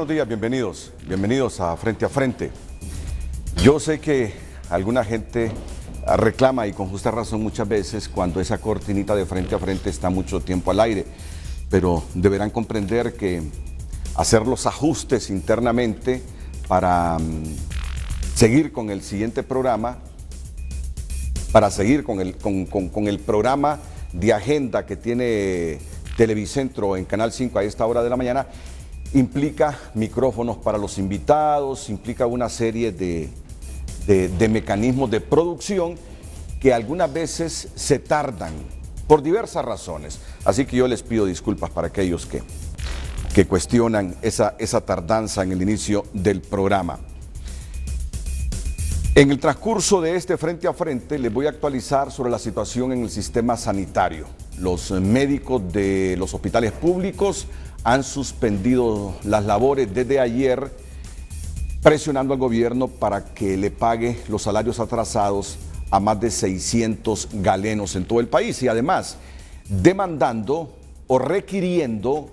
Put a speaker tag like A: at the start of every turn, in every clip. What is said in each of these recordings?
A: buenos días, bienvenidos a Frente a Frente. Yo sé que alguna gente reclama, y con justa razón muchas veces, cuando esa cortinita de Frente a Frente está mucho tiempo al aire, pero deberán comprender que hacer los ajustes internamente para seguir con el siguiente programa, para seguir con el programa de agenda que tiene Televicentro en Canal 5 a esta hora de la mañana, implica micrófonos para los invitados, implica una serie de mecanismos de producción que algunas veces se tardan por diversas razones. Así que yo les pido disculpas para aquellos que cuestionan esa tardanza en el inicio del programa. En el transcurso de este Frente a Frente les voy a actualizar sobre la situación en el sistema sanitario. Los médicos de los hospitales públicos han suspendido las labores desde ayer, presionando al gobierno para que le pague los salarios atrasados a más de 600 galenos en todo el país y además demandando o requiriendo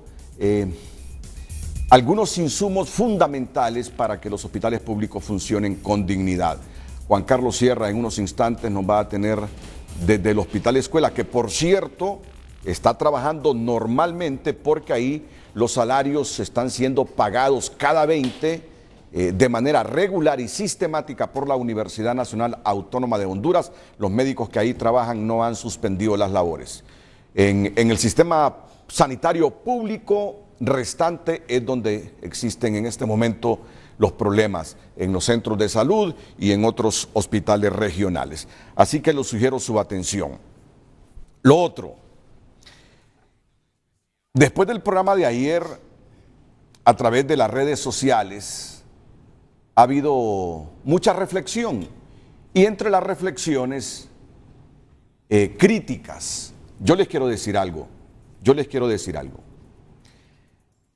A: algunos insumos fundamentales para que los hospitales públicos funcionen con dignidad. Juan Carlos Sierra en unos instantes nos va a tener desde el Hospital Escuela, que por cierto está trabajando normalmente porque ahí los salarios están siendo pagados cada 20 de manera regular y sistemática por la Universidad Nacional Autónoma de Honduras. Los médicos que ahí trabajan no han suspendido las labores. En el sistema sanitario público restante es donde existen en este momento los problemas, en los centros de salud y en otros hospitales regionales. Así que les sugiero su atención. Lo otro, después del programa de ayer, a través de las redes sociales, ha habido mucha reflexión y entre las reflexiones críticas. Yo les quiero decir algo.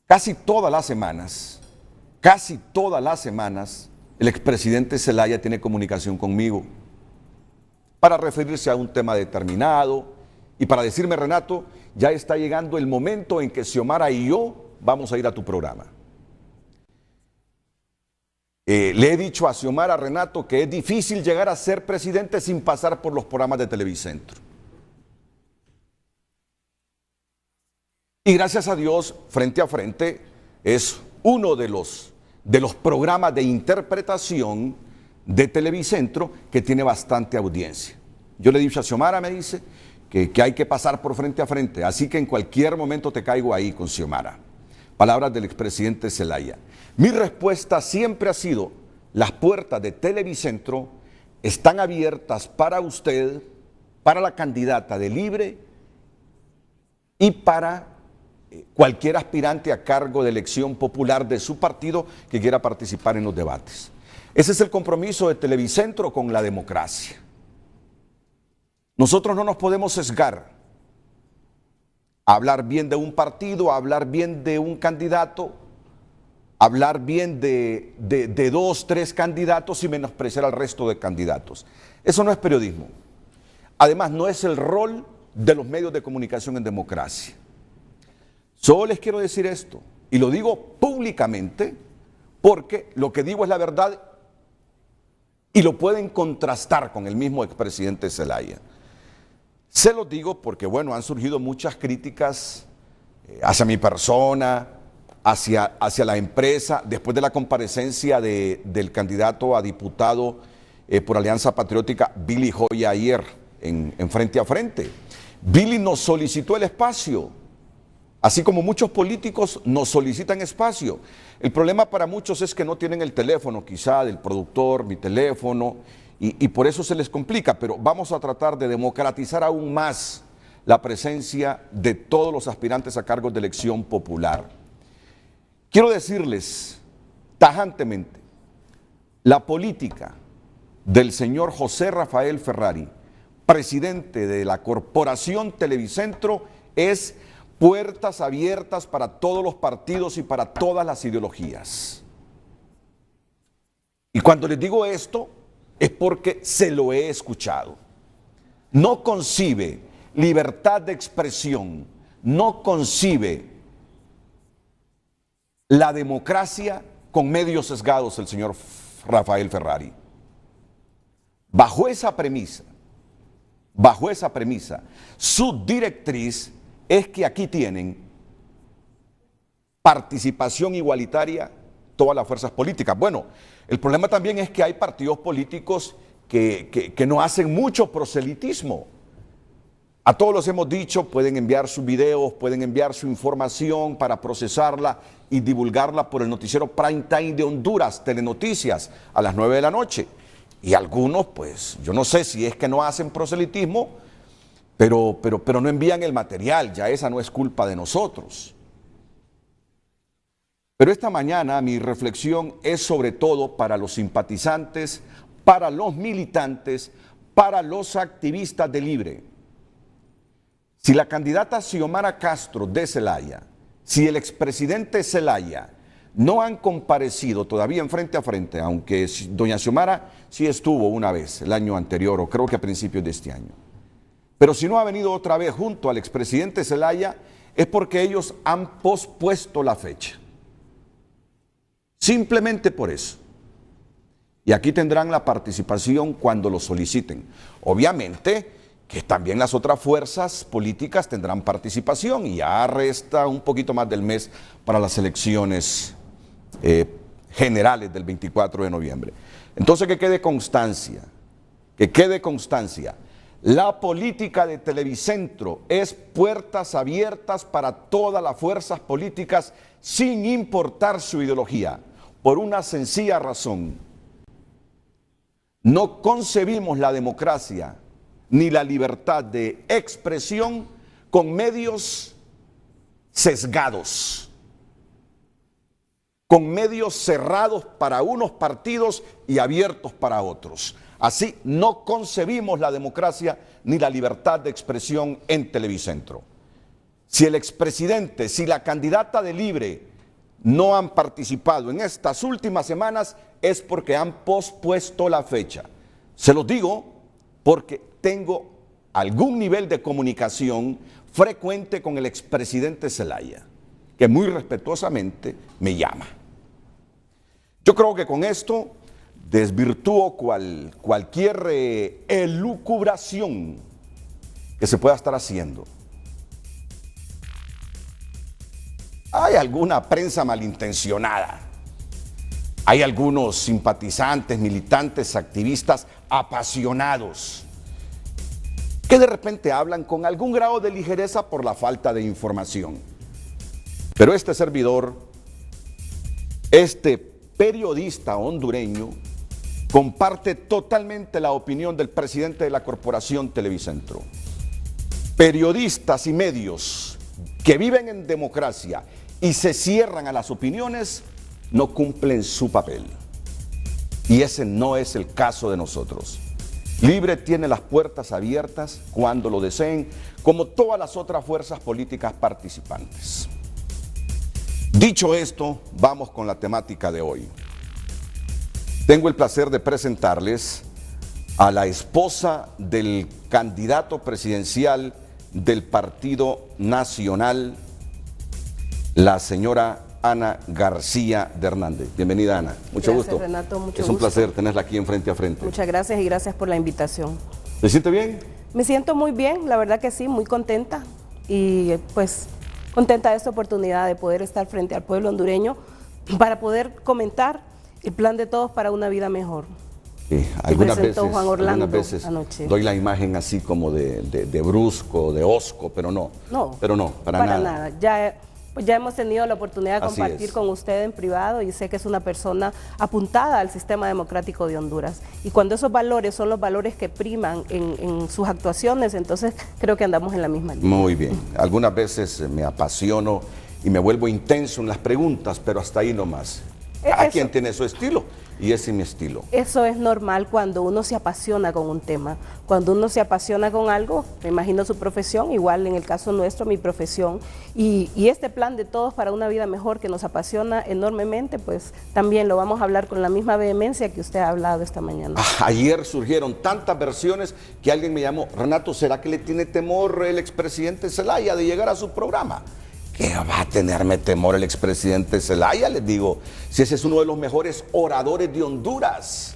A: Casi todas las semanas, el expresidente Zelaya tiene comunicación conmigo para referirse a un tema determinado y para decirme: Renato, ya está llegando el momento en que Xiomara y yo vamos a ir a tu programa. Le he dicho a Xiomara, Renato, que es difícil llegar a ser presidente sin pasar por los programas de Televicentro. Y gracias a Dios, Frente a Frente es uno de los programas de interpretación de Televicentro que tiene bastante audiencia. Yo le he dicho a Xiomara, me dice, que hay que pasar por Frente a Frente, así que en cualquier momento te caigo ahí con Xiomara. Palabras del expresidente Zelaya. Mi respuesta siempre ha sido: las puertas de Televicentro están abiertas para usted, para la candidata de Libre y para cualquier aspirante a cargo de elección popular de su partido que quiera participar en los debates. Ese es el compromiso de Televicentro con la democracia. Nosotros no nos podemos sesgar a hablar bien de un partido, a hablar bien de un candidato, a hablar bien de 2, 3 candidatos y menospreciar al resto de candidatos. Eso no es periodismo. Además, no es el rol de los medios de comunicación en democracia. Solo les quiero decir esto, y lo digo públicamente, porque lo que digo es la verdad y lo pueden contrastar con el mismo expresidente Zelaya. Se lo digo porque, bueno, han surgido muchas críticas hacia mi persona, hacia la empresa, después de la comparecencia del candidato a diputado por Alianza Patriótica, Billy Joya, ayer en Frente a Frente. Billy nos solicitó el espacio. Así como muchos políticos nos solicitan espacio. El problema para muchos es que no tienen el teléfono, quizá del productor, mi teléfono, y por eso se les complica, pero vamos a tratar de democratizar aún más la presencia de todos los aspirantes a cargos de elección popular. Quiero decirles tajantemente, la política del señor José Rafael Ferrari, presidente de la Corporación Televicentro, es puertas abiertas para todos los partidos y para todas las ideologías. Y cuando les digo esto, es porque se lo he escuchado. No concibe libertad de expresión, no concibe la democracia con medios sesgados, el señor Rafael Ferrari. Bajo esa premisa, su directriz es que aquí tienen participación igualitaria todas las fuerzas políticas. Bueno, el problema también es que hay partidos políticos que no hacen mucho proselitismo. A todos los hemos dicho, pueden enviar sus videos, pueden enviar su información para procesarla y divulgarla por el noticiero Prime Time de Honduras, Telenoticias, a las 9 de la noche. Y algunos, pues, yo no sé si es que no hacen proselitismo, pero no envían el material, ya esa no es culpa de nosotros. Pero esta mañana mi reflexión es sobre todo para los simpatizantes, para los militantes, para los activistas de Libre. Si la candidata Xiomara Castro de Celaya, si el expresidente Zelaya no han comparecido todavía en frente a frente, aunque doña Xiomara sí estuvo una vez el año anterior, o creo que a principios de este año. Pero si no ha venido otra vez junto al expresidente Zelaya, es porque ellos han pospuesto la fecha. Simplemente por eso. Y aquí tendrán la participación cuando lo soliciten. Obviamente que también las otras fuerzas políticas tendrán participación y ya resta un poquito más del mes para las elecciones generales del 24 de noviembre. Entonces que quede constancia, la política de Televicentro es puertas abiertas para todas las fuerzas políticas sin importar su ideología, por una sencilla razón. No concebimos la democracia ni la libertad de expresión con medios sesgados, con medios cerrados para unos partidos y abiertos para otros. Así no concebimos la democracia ni la libertad de expresión en Televicentro. Si el expresidente, si la candidata de Libre no han participado en estas últimas semanas, es porque han pospuesto la fecha. Se los digo porque tengo algún nivel de comunicación frecuente con el expresidente Zelaya, que muy respetuosamente me llama. Yo creo que con esto desvirtúo cualquier elucubración que se pueda estar haciendo. Hay alguna prensa malintencionada, hay algunos simpatizantes, militantes, activistas apasionados que de repente hablan con algún grado de ligereza por la falta de información. Pero este servidor, este periodista hondureño, comparte totalmente la opinión del presidente de la Corporación Televicentro. Periodistas y medios que viven en democracia y se cierran a las opiniones no cumplen su papel. Y ese no es el caso de nosotros. Libre tiene las puertas abiertas cuando lo deseen, como todas las otras fuerzas políticas participantes. Dicho esto, vamos con la temática de hoy. Tengo el placer de presentarles a la esposa del candidato presidencial del Partido Nacional, la señora Ana García de Hernández. Bienvenida, Ana. Mucho gusto.
B: Renato, mucho gusto.
A: Es un placer tenerla aquí en frente a frente.
B: Muchas gracias y gracias por la invitación.
A: ¿Se siente bien?
B: Me siento muy bien, la verdad que sí, muy contenta y pues contenta de esta oportunidad de poder estar frente al pueblo hondureño para poder comentar el plan de todos para una vida mejor.
A: Sí, algunas veces anoche doy la imagen así como de brusco, de hosco, pero no, para nada.
B: Ya hemos tenido la oportunidad de compartir con usted en privado y sé que es una persona apuntada al sistema democrático de Honduras. Y cuando esos valores son los valores que priman en sus actuaciones, entonces creo que andamos en la misma línea.
A: Muy bien. Algunas veces me apasiono y me vuelvo intenso en las preguntas, pero hasta ahí nomás. Cada quien tiene su estilo y ese es mi estilo.
B: Eso es normal cuando uno se apasiona con un tema. Cuando uno se apasiona con algo, me imagino su profesión, igual en el caso nuestro, mi profesión, y este plan de todos para una vida mejor que nos apasiona enormemente, pues también lo vamos a hablar con la misma vehemencia que usted ha hablado esta mañana.
A: Ayer surgieron tantas versiones que alguien me llamó, Renato, ¿será que le tiene temor el expresidente Zelaya de llegar a su programa? ¿Qué va a tenerme temor el expresidente Zelaya? Les digo, si ese es uno de los mejores oradores de Honduras.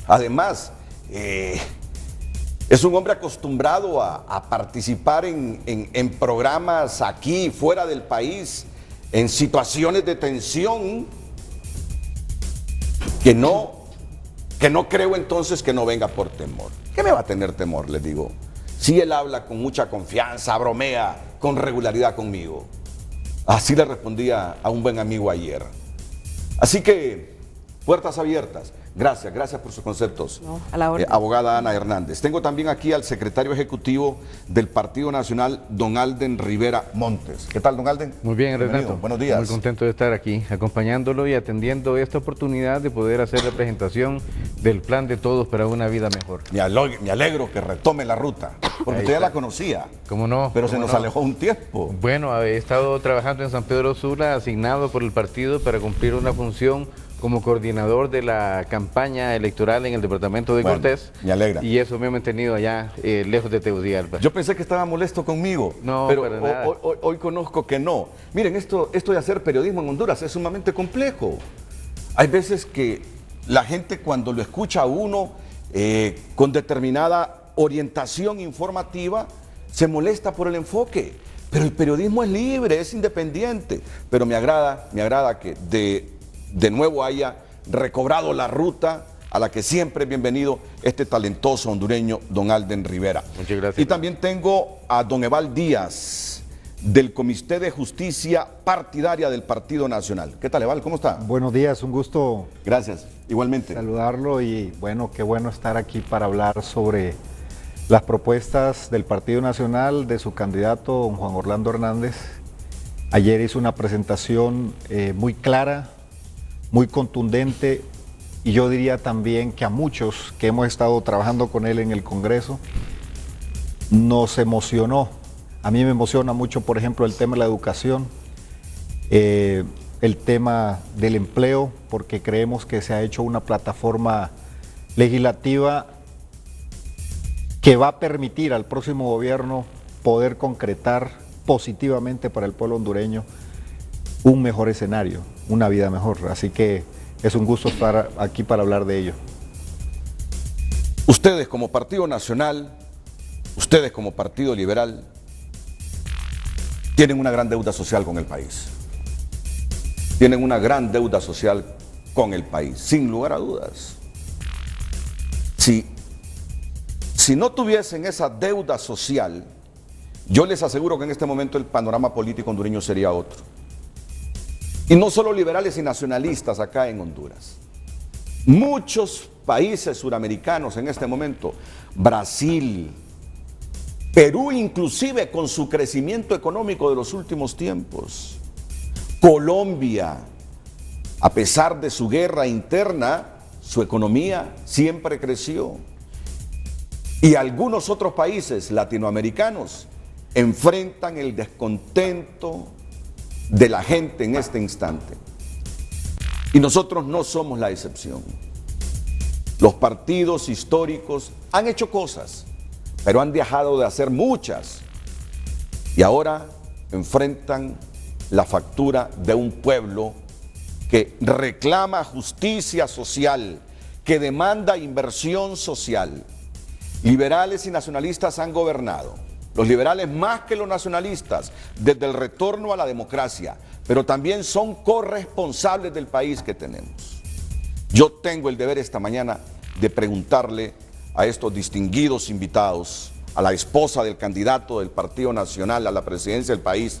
A: Además, es un hombre acostumbrado a participar en programas aquí, fuera del país, en situaciones de tensión, que no creo entonces que no venga por temor. ¿Qué me va a tener temor? Les digo. Si él habla con mucha confianza, bromea con regularidad conmigo. Así le respondía a un buen amigo ayer. Así que, puertas abiertas. Gracias por sus conceptos.
B: No, a la orden.
A: Abogada Ana Hernández. Tengo también aquí al secretario ejecutivo del Partido Nacional, don Alden Rivera Montes. ¿Qué tal, don Alden?
C: Muy bien, Renato.
A: Bienvenido. Buenos días.
C: Muy contento de estar aquí, acompañándolo y atendiendo esta oportunidad de poder hacer la presentación del plan de todos para una vida mejor.
A: Me alegro que retome la ruta, porque usted ya la conocía.
C: ¿Cómo no?
A: Pero se
C: ¿Cómo
A: nos
C: no?
A: alejó un tiempo.
C: Bueno, he estado trabajando en San Pedro Sula, asignado por el partido para cumplir una función como coordinador de la campaña electoral en el departamento de Cortés.
A: Me alegra.
C: Y eso me ha mantenido allá, lejos de Tegucigalpa.
A: Yo pensé que estaba molesto conmigo,
C: No,
A: pero
C: para nada.
A: hoy conozco que no. Miren, esto de hacer periodismo en Honduras es sumamente complejo. Hay veces que la gente, cuando lo escucha a uno con determinada orientación informativa, se molesta por el enfoque. Pero el periodismo es libre, es independiente. Pero me agrada que de nuevo haya recobrado la ruta a la que siempre es bienvenido este talentoso hondureño, don Alden Rivera.
C: Muchas gracias.
A: Y también tengo a don Eval Díaz, del Comité de Justicia Partidaria del Partido Nacional. ¿Qué tal, Eval? ¿Cómo está?
D: Buenos días, un gusto
A: Gracias, igualmente.
D: saludarlo y bueno, qué bueno estar aquí para hablar sobre las propuestas del Partido Nacional de su candidato, don Juan Orlando Hernández. Ayer hizo una presentación muy clara, muy contundente, y yo diría también que a muchos que hemos estado trabajando con él en el Congreso nos emocionó. A mí me emociona mucho, por ejemplo, el tema de la educación, el tema del empleo, porque creemos que se ha hecho una plataforma legislativa que va a permitir al próximo gobierno poder concretar positivamente para el pueblo hondureño un mejor escenario, una vida mejor. Así que es un gusto estar aquí para hablar de ello.
A: Ustedes como Partido Nacional, ustedes como Partido Liberal, tienen una gran deuda social con el país. Tienen una gran deuda social con el país, sin lugar a dudas. Si no tuviesen esa deuda social, yo les aseguro que en este momento el panorama político hondureño sería otro. Y no solo liberales y nacionalistas acá en Honduras. Muchos países suramericanos en este momento, Brasil, Perú inclusive con su crecimiento económico de los últimos tiempos, Colombia, a pesar de su guerra interna, su economía siempre creció. Y algunos otros países latinoamericanos enfrentan el descontento de la gente en este instante. Y nosotros no somos la excepción. Los partidos históricos han hecho cosas, pero han dejado de hacer muchas. Y ahora enfrentan la factura de un pueblo que reclama justicia social, que demanda inversión social. Liberales y nacionalistas han gobernado. Los liberales más que los nacionalistas, desde el retorno a la democracia, pero también son corresponsables del país que tenemos. Yo tengo el deber esta mañana de preguntarle a estos distinguidos invitados, a la esposa del candidato del Partido Nacional a la presidencia del país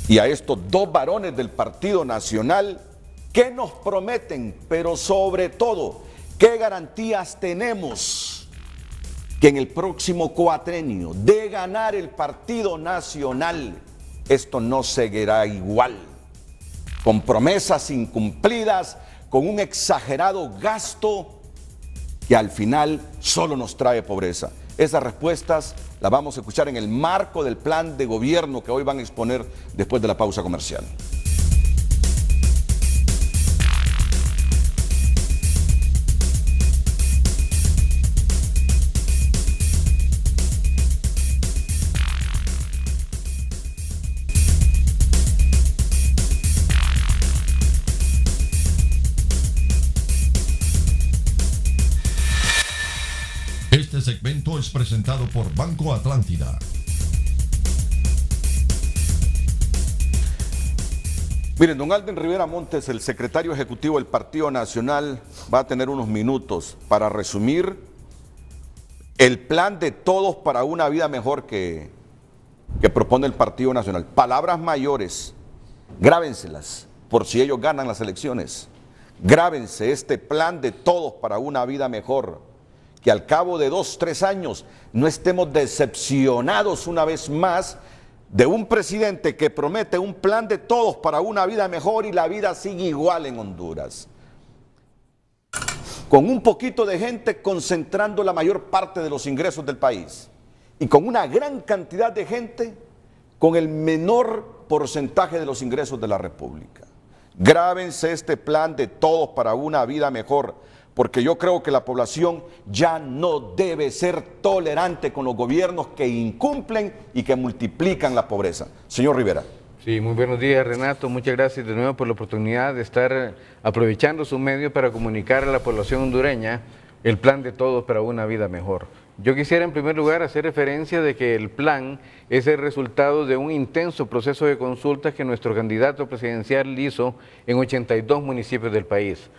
A: y a estos dos varones del Partido Nacional, ¿qué nos prometen? Pero sobre todo, ¿qué garantías tenemos que en el próximo cuatrenio de ganar el Partido Nacional esto no seguirá igual? Con promesas incumplidas, con un exagerado gasto que al final solo nos trae pobreza. Esas respuestas las vamos a escuchar en el marco del plan de gobierno que hoy van a exponer después de la pausa comercial.
E: segmento es presentado por Banco Atlántida.
A: Miren, don Alden Rivera Montes, el secretario ejecutivo del Partido Nacional, va a tener unos minutos para resumir el plan de todos para una vida mejor que propone el Partido Nacional. Palabras mayores, grábenselas por si ellos ganan las elecciones. Grábense este plan de todos para una vida mejor, que al cabo de 2, 3 años no estemos decepcionados una vez más de un presidente que promete un plan de todos para una vida mejor y la vida sigue igual en Honduras. Con un poquito de gente concentrando la mayor parte de los ingresos del país y con una gran cantidad de gente con el menor porcentaje de los ingresos de la República. Grábense este plan de todos para una vida mejor, porque yo creo que la población ya no debe ser tolerante con los gobiernos que incumplen y que multiplican la pobreza. Señor Rivera.
C: Sí, muy buenos días, Renato. Muchas gracias de nuevo por la oportunidad de estar aprovechando su medio para comunicar a la población hondureña el plan de todos para una vida mejor. Yo quisiera en primer lugar hacer referencia de que el plan es el resultado de un intenso proceso de consultas que nuestro candidato presidencial hizo en 82 municipios del país.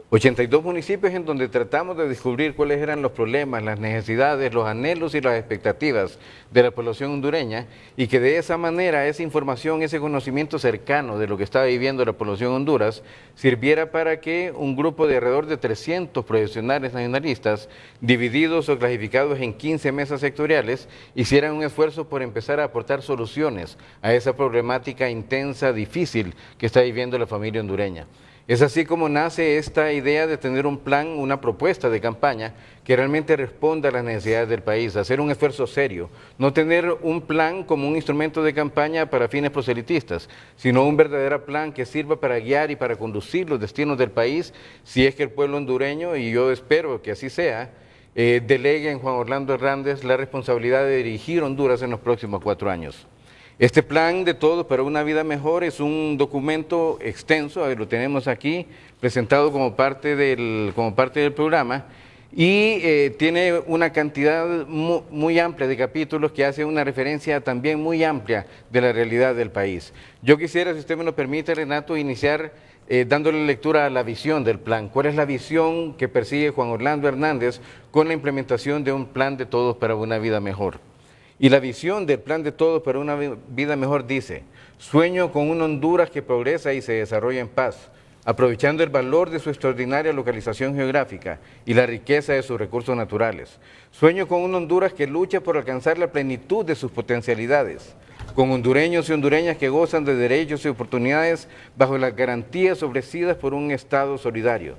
C: 82 municipios en donde tratamos de descubrir cuáles eran los problemas, las necesidades, los anhelos y las expectativas de la población hondureña, y que de esa manera esa información, ese conocimiento cercano de lo que estaba viviendo la población de Honduras sirviera para que un grupo de alrededor de 300 profesionales nacionalistas, divididos o clasificados en 15 mesas sectoriales, hicieran un esfuerzo por empezar a aportar soluciones a esa problemática intensa, difícil que está viviendo la familia hondureña. Es así como nace esta idea de tener un plan, una propuesta de campaña que realmente responda a las necesidades del país, hacer un esfuerzo serio, no tener un plan como un instrumento de campaña para fines proselitistas, sino un verdadero plan que sirva para guiar y para conducir los destinos del país, si es que el pueblo hondureño, y yo espero que así sea, delegue en Juan Orlando Hernández la responsabilidad de dirigir Honduras en los próximos 4 años. Este plan de todos para una vida mejor es un documento extenso, lo tenemos aquí presentado como parte del programa, y tiene una cantidad muy amplia de capítulos que hace una referencia también muy amplia de la realidad del país. Yo quisiera, si usted me lo permite, Renato, iniciar dándole lectura a la visión del plan. ¿Cuál es la visión que persigue Juan Orlando Hernández con la implementación de un plan de todos para una vida mejor? Y la visión del plan de todos para una vida mejor dice: sueño con una Honduras que progresa y se desarrolla en paz, aprovechando el valor de su extraordinaria localización geográfica y la riqueza de sus recursos naturales. Sueño con una Honduras que lucha por alcanzar la plenitud de sus potencialidades, con hondureños y hondureñas que gozan de derechos y oportunidades bajo las garantías ofrecidas por un Estado solidario.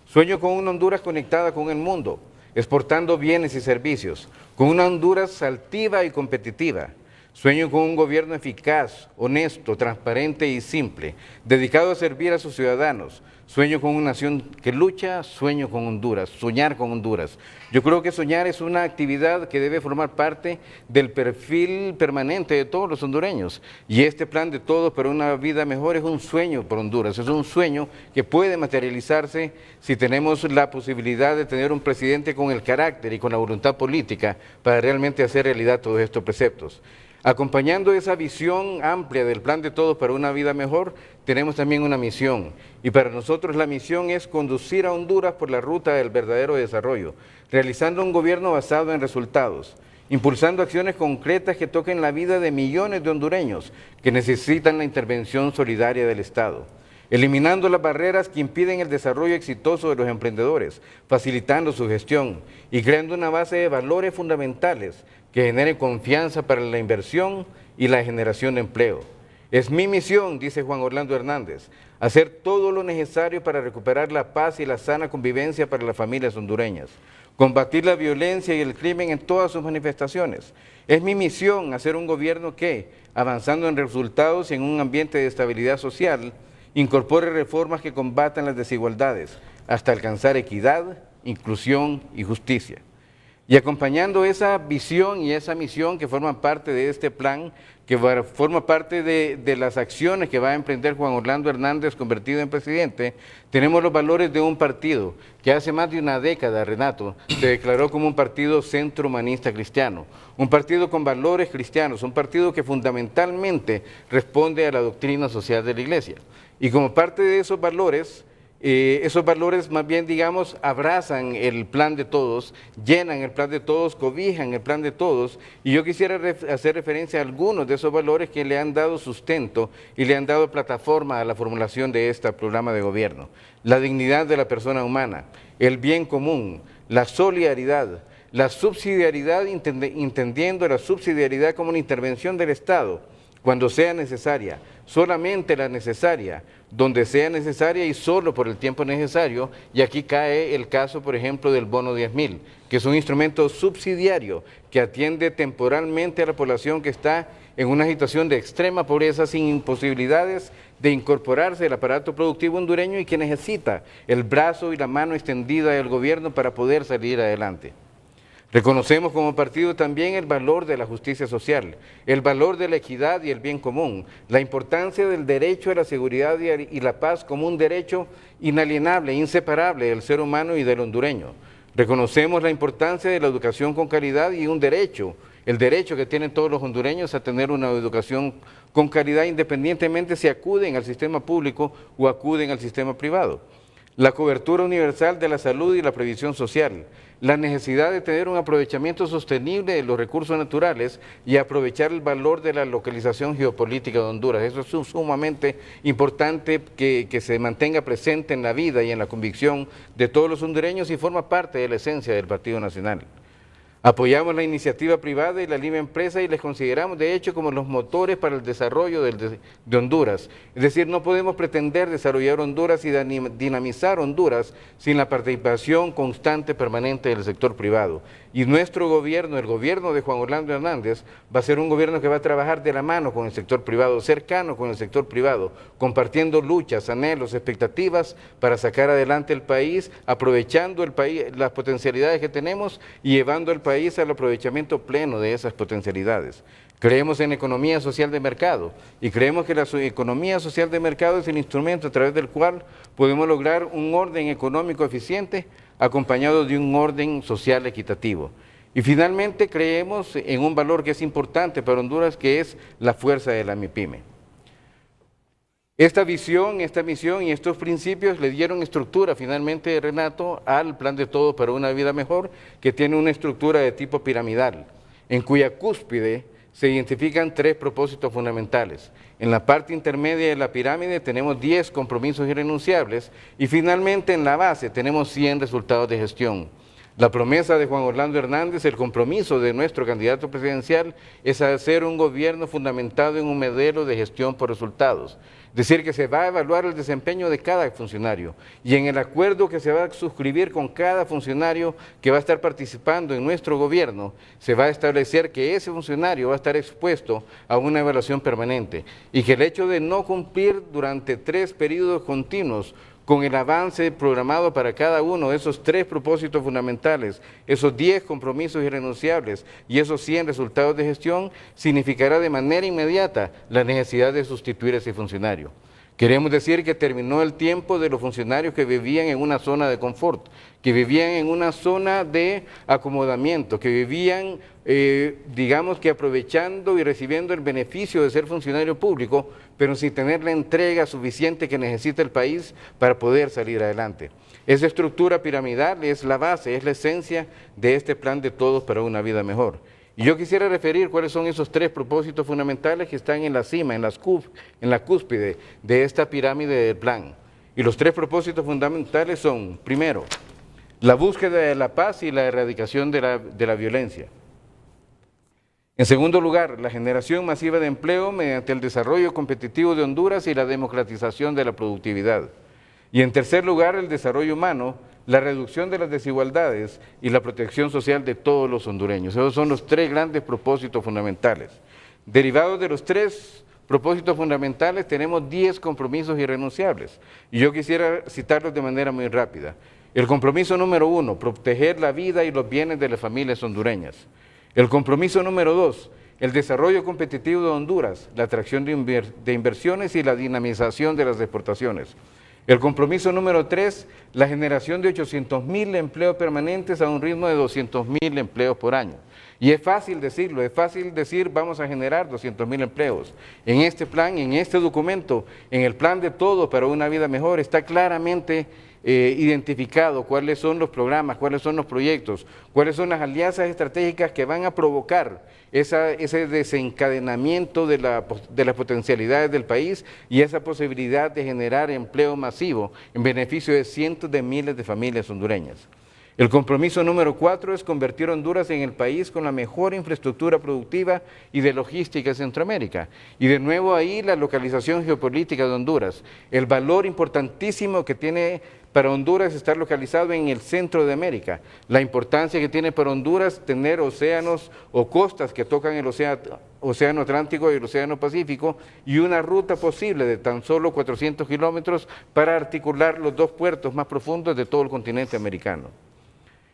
C: Sueño con una Honduras conectada con el mundo, exportando bienes y servicios, con una Honduras altiva y competitiva. Sueño con un gobierno eficaz, honesto, transparente y simple, dedicado a servir a sus ciudadanos. Sueño con una nación que lucha, sueño con Honduras, soñar con Honduras. Yo creo que soñar es una actividad que debe formar parte del perfil permanente de todos los hondureños. Y este plan de todos para una vida mejor es un sueño por Honduras, es un sueño que puede materializarse si tenemos la posibilidad de tener un presidente con el carácter y con la voluntad política para realmente hacer realidad todos estos preceptos. Acompañando esa visión amplia del plan de todos para una vida mejor, tenemos también una misión. Y para nosotros la misión es conducir a Honduras por la ruta del verdadero desarrollo, realizando un gobierno basado en resultados, impulsando acciones concretas que toquen la vida de millones de hondureños que necesitan la intervención solidaria del Estado, eliminando las barreras que impiden el desarrollo exitoso de los emprendedores, facilitando su gestión y creando una base de valores fundamentales que genere confianza para la inversión y la generación de empleo. Es mi misión, dice Juan Orlando Hernández, hacer todo lo necesario para recuperar la paz y la sana convivencia para las familias hondureñas, combatir la violencia y el crimen en todas sus manifestaciones. Es mi misión hacer un gobierno que, avanzando en resultados y en un ambiente de estabilidad social, incorpore reformas que combatan las desigualdades hasta alcanzar equidad, inclusión y justicia. Y acompañando esa visión y esa misión que forman parte de este plan, que forma parte de las acciones que va a emprender Juan Orlando Hernández convertido en presidente, tenemos los valores de un partido que hace más de una década, Renato, se declaró como un partido centro humanista cristiano, un partido con valores cristianos, un partido que fundamentalmente responde a la doctrina social de la Iglesia. Y como parte de esos valores más bien, digamos, abrazan el plan de todos, llenan el plan de todos, cobijan el plan de todos, y yo quisiera hacer referencia a algunos de esos valores que le han dado sustento y le han dado plataforma a la formulación de este programa de gobierno. La dignidad de la persona humana, el bien común, la solidaridad, la subsidiariedad, entendiendo la subsidiariedad como una intervención del Estado, cuando sea necesaria, solamente la necesaria, donde sea necesaria y solo por el tiempo necesario, y aquí cae el caso, por ejemplo, del bono 10.000, que es un instrumento subsidiario que atiende temporalmente a la población que está en una situación de extrema pobreza, sin imposibilidades de incorporarse al aparato productivo hondureño y que necesita el brazo y la mano extendida del gobierno para poder salir adelante. Reconocemos como partido también el valor de la justicia social, el valor de la equidad y el bien común, la importancia del derecho a la seguridad y la paz como un derecho inalienable, inseparable del ser humano y del hondureño. Reconocemos la importancia de la educación con calidad y un derecho, el derecho que tienen todos los hondureños a tener una educación con calidad independientemente si acuden al sistema público o acuden al sistema privado. La cobertura universal de la salud y la previsión social, la necesidad de tener un aprovechamiento sostenible de los recursos naturales y aprovechar el valor de la localización geopolítica de Honduras. Eso es sumamente importante que se mantenga presente en la vida y en la convicción de todos los hondureños y forma parte de la esencia del Partido Nacional. Apoyamos la iniciativa privada y la libre empresa y les consideramos de hecho como los motores para el desarrollo de Honduras. Es decir, no podemos pretender desarrollar Honduras y dinamizar Honduras sin la participación constante, permanente del sector privado. Y nuestro gobierno, el gobierno de Juan Orlando Hernández, va a ser un gobierno que va a trabajar de la mano con el sector privado, cercano con el sector privado, compartiendo luchas, anhelos, expectativas para sacar adelante el país, aprovechando el país, las potencialidades que tenemos y llevando el país al aprovechamiento pleno de esas potencialidades. Creemos en economía social de mercado y creemos que la economía social de mercado es el instrumento a través del cual podemos lograr un orden económico eficiente acompañado de un orden social equitativo. Y finalmente creemos en un valor que es importante para Honduras, que es la fuerza de la MIPYME. Esta visión, esta misión y estos principios le dieron estructura finalmente, Renato, al Plan de Todos para una Vida Mejor, que tiene una estructura de tipo piramidal, en cuya cúspide se identifican 3 propósitos fundamentales. En la parte intermedia de la pirámide tenemos 10 compromisos irrenunciables y finalmente en la base tenemos 100 resultados de gestión. La promesa de Juan Orlando Hernández, el compromiso de nuestro candidato presidencial es hacer un gobierno fundamentado en un modelo de gestión por resultados. Es decir, que se va a evaluar el desempeño de cada funcionario y en el acuerdo que se va a suscribir con cada funcionario que va a estar participando en nuestro gobierno, se va a establecer que ese funcionario va a estar expuesto a una evaluación permanente y que el hecho de no cumplir durante 3 periodos continuos con el avance programado para cada uno de esos 3 propósitos fundamentales, esos 10 compromisos irrenunciables y esos 100 resultados de gestión, significará de manera inmediata la necesidad de sustituir a ese funcionario. Queremos decir que terminó el tiempo de los funcionarios que vivían en una zona de confort, que vivían en una zona de acomodamiento, que vivían, digamos que aprovechando y recibiendo el beneficio de ser funcionario público, pero sin tener la entrega suficiente que necesita el país para poder salir adelante. Esa estructura piramidal es la base, es la esencia de este plan de todos para una vida mejor. Y yo quisiera referir cuáles son esos 3 propósitos fundamentales que están en la cima, en la cúspide de esta pirámide del plan. Y los 3 propósitos fundamentales son, primero, la búsqueda de la paz y la erradicación de la violencia. En segundo lugar, la generación masiva de empleo mediante el desarrollo competitivo de Honduras y la democratización de la productividad. Y en tercer lugar, el desarrollo humano, la reducción de las desigualdades y la protección social de todos los hondureños. Esos son los 3 grandes propósitos fundamentales. Derivados de los 3 propósitos fundamentales tenemos 10 compromisos irrenunciables. Y yo quisiera citarlos de manera muy rápida. El compromiso número 1, proteger la vida y los bienes de las familias hondureñas. El compromiso número 2, el desarrollo competitivo de Honduras, la atracción de inversiones y la dinamización de las exportaciones. El compromiso número 3, la generación de 800,000 empleos permanentes a un ritmo de 200,000 empleos por año. Y es fácil decirlo, es fácil decir vamos a generar 200,000 empleos. En este plan, en este documento, en el plan de todo para una vida mejor, está claramente identificado cuáles son los programas, cuáles son los proyectos, cuáles son las alianzas estratégicas que van a provocar ese desencadenamiento de las potencialidades del país y esa posibilidad de generar empleo masivo en beneficio de cientos de miles de familias hondureñas. El compromiso número 4 es convertir a Honduras en el país con la mejor infraestructura productiva y de logística de Centroamérica. Y de nuevo ahí la localización geopolítica de Honduras, el valor importantísimo que tiene para Honduras estar localizado en el centro de América, la importancia que tiene para Honduras tener océanos o costas que tocan el océano Atlántico y el océano Pacífico y una ruta posible de tan solo 400 kilómetros para articular los dos puertos más profundos de todo el continente americano.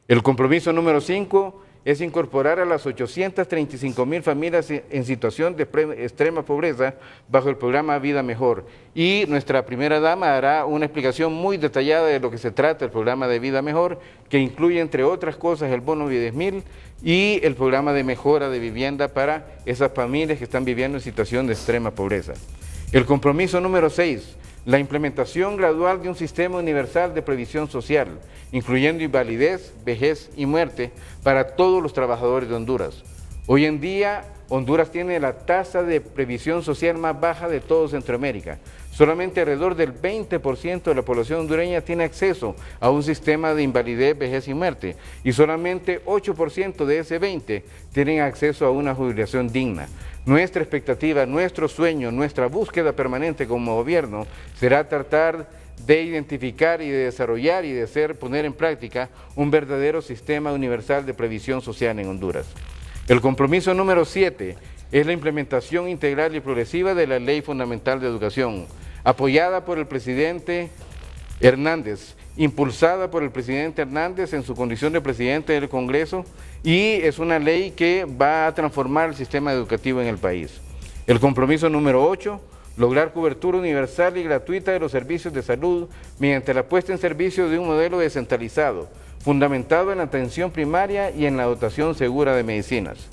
C: El compromiso número 5 es incorporar a las 835,000 familias en situación de extrema pobreza bajo el programa Vida Mejor. Y nuestra primera dama hará una explicación muy detallada de lo que se trata el programa de Vida Mejor, que incluye, entre otras cosas, el bono de 10,000 y el programa de mejora de vivienda para esas familias que están viviendo en situación de extrema pobreza. El compromiso número 6, la implementación gradual de un sistema universal de previsión social, incluyendo invalidez, vejez y muerte para todos los trabajadores de Honduras. Hoy en día, Honduras tiene la tasa de previsión social más baja de todo Centroamérica. Solamente alrededor del 20% de la población hondureña tiene acceso a un sistema de invalidez, vejez y muerte, y solamente 8% de ese 20% tienen acceso a una jubilación digna. Nuestra expectativa, nuestro sueño, nuestra búsqueda permanente como gobierno será tratar de identificar y de desarrollar y de poner en práctica un verdadero sistema universal de previsión social en Honduras. El compromiso número 7 es la implementación integral y progresiva de la Ley Fundamental de Educación, apoyada por el presidente Hernández, impulsada por el presidente Hernández en su condición de presidente del Congreso, y es una ley que va a transformar el sistema educativo en el país. El compromiso número 8, lograr cobertura universal y gratuita de los servicios de salud mediante la puesta en servicio de un modelo descentralizado, fundamentado en la atención primaria y en la dotación segura de medicinas.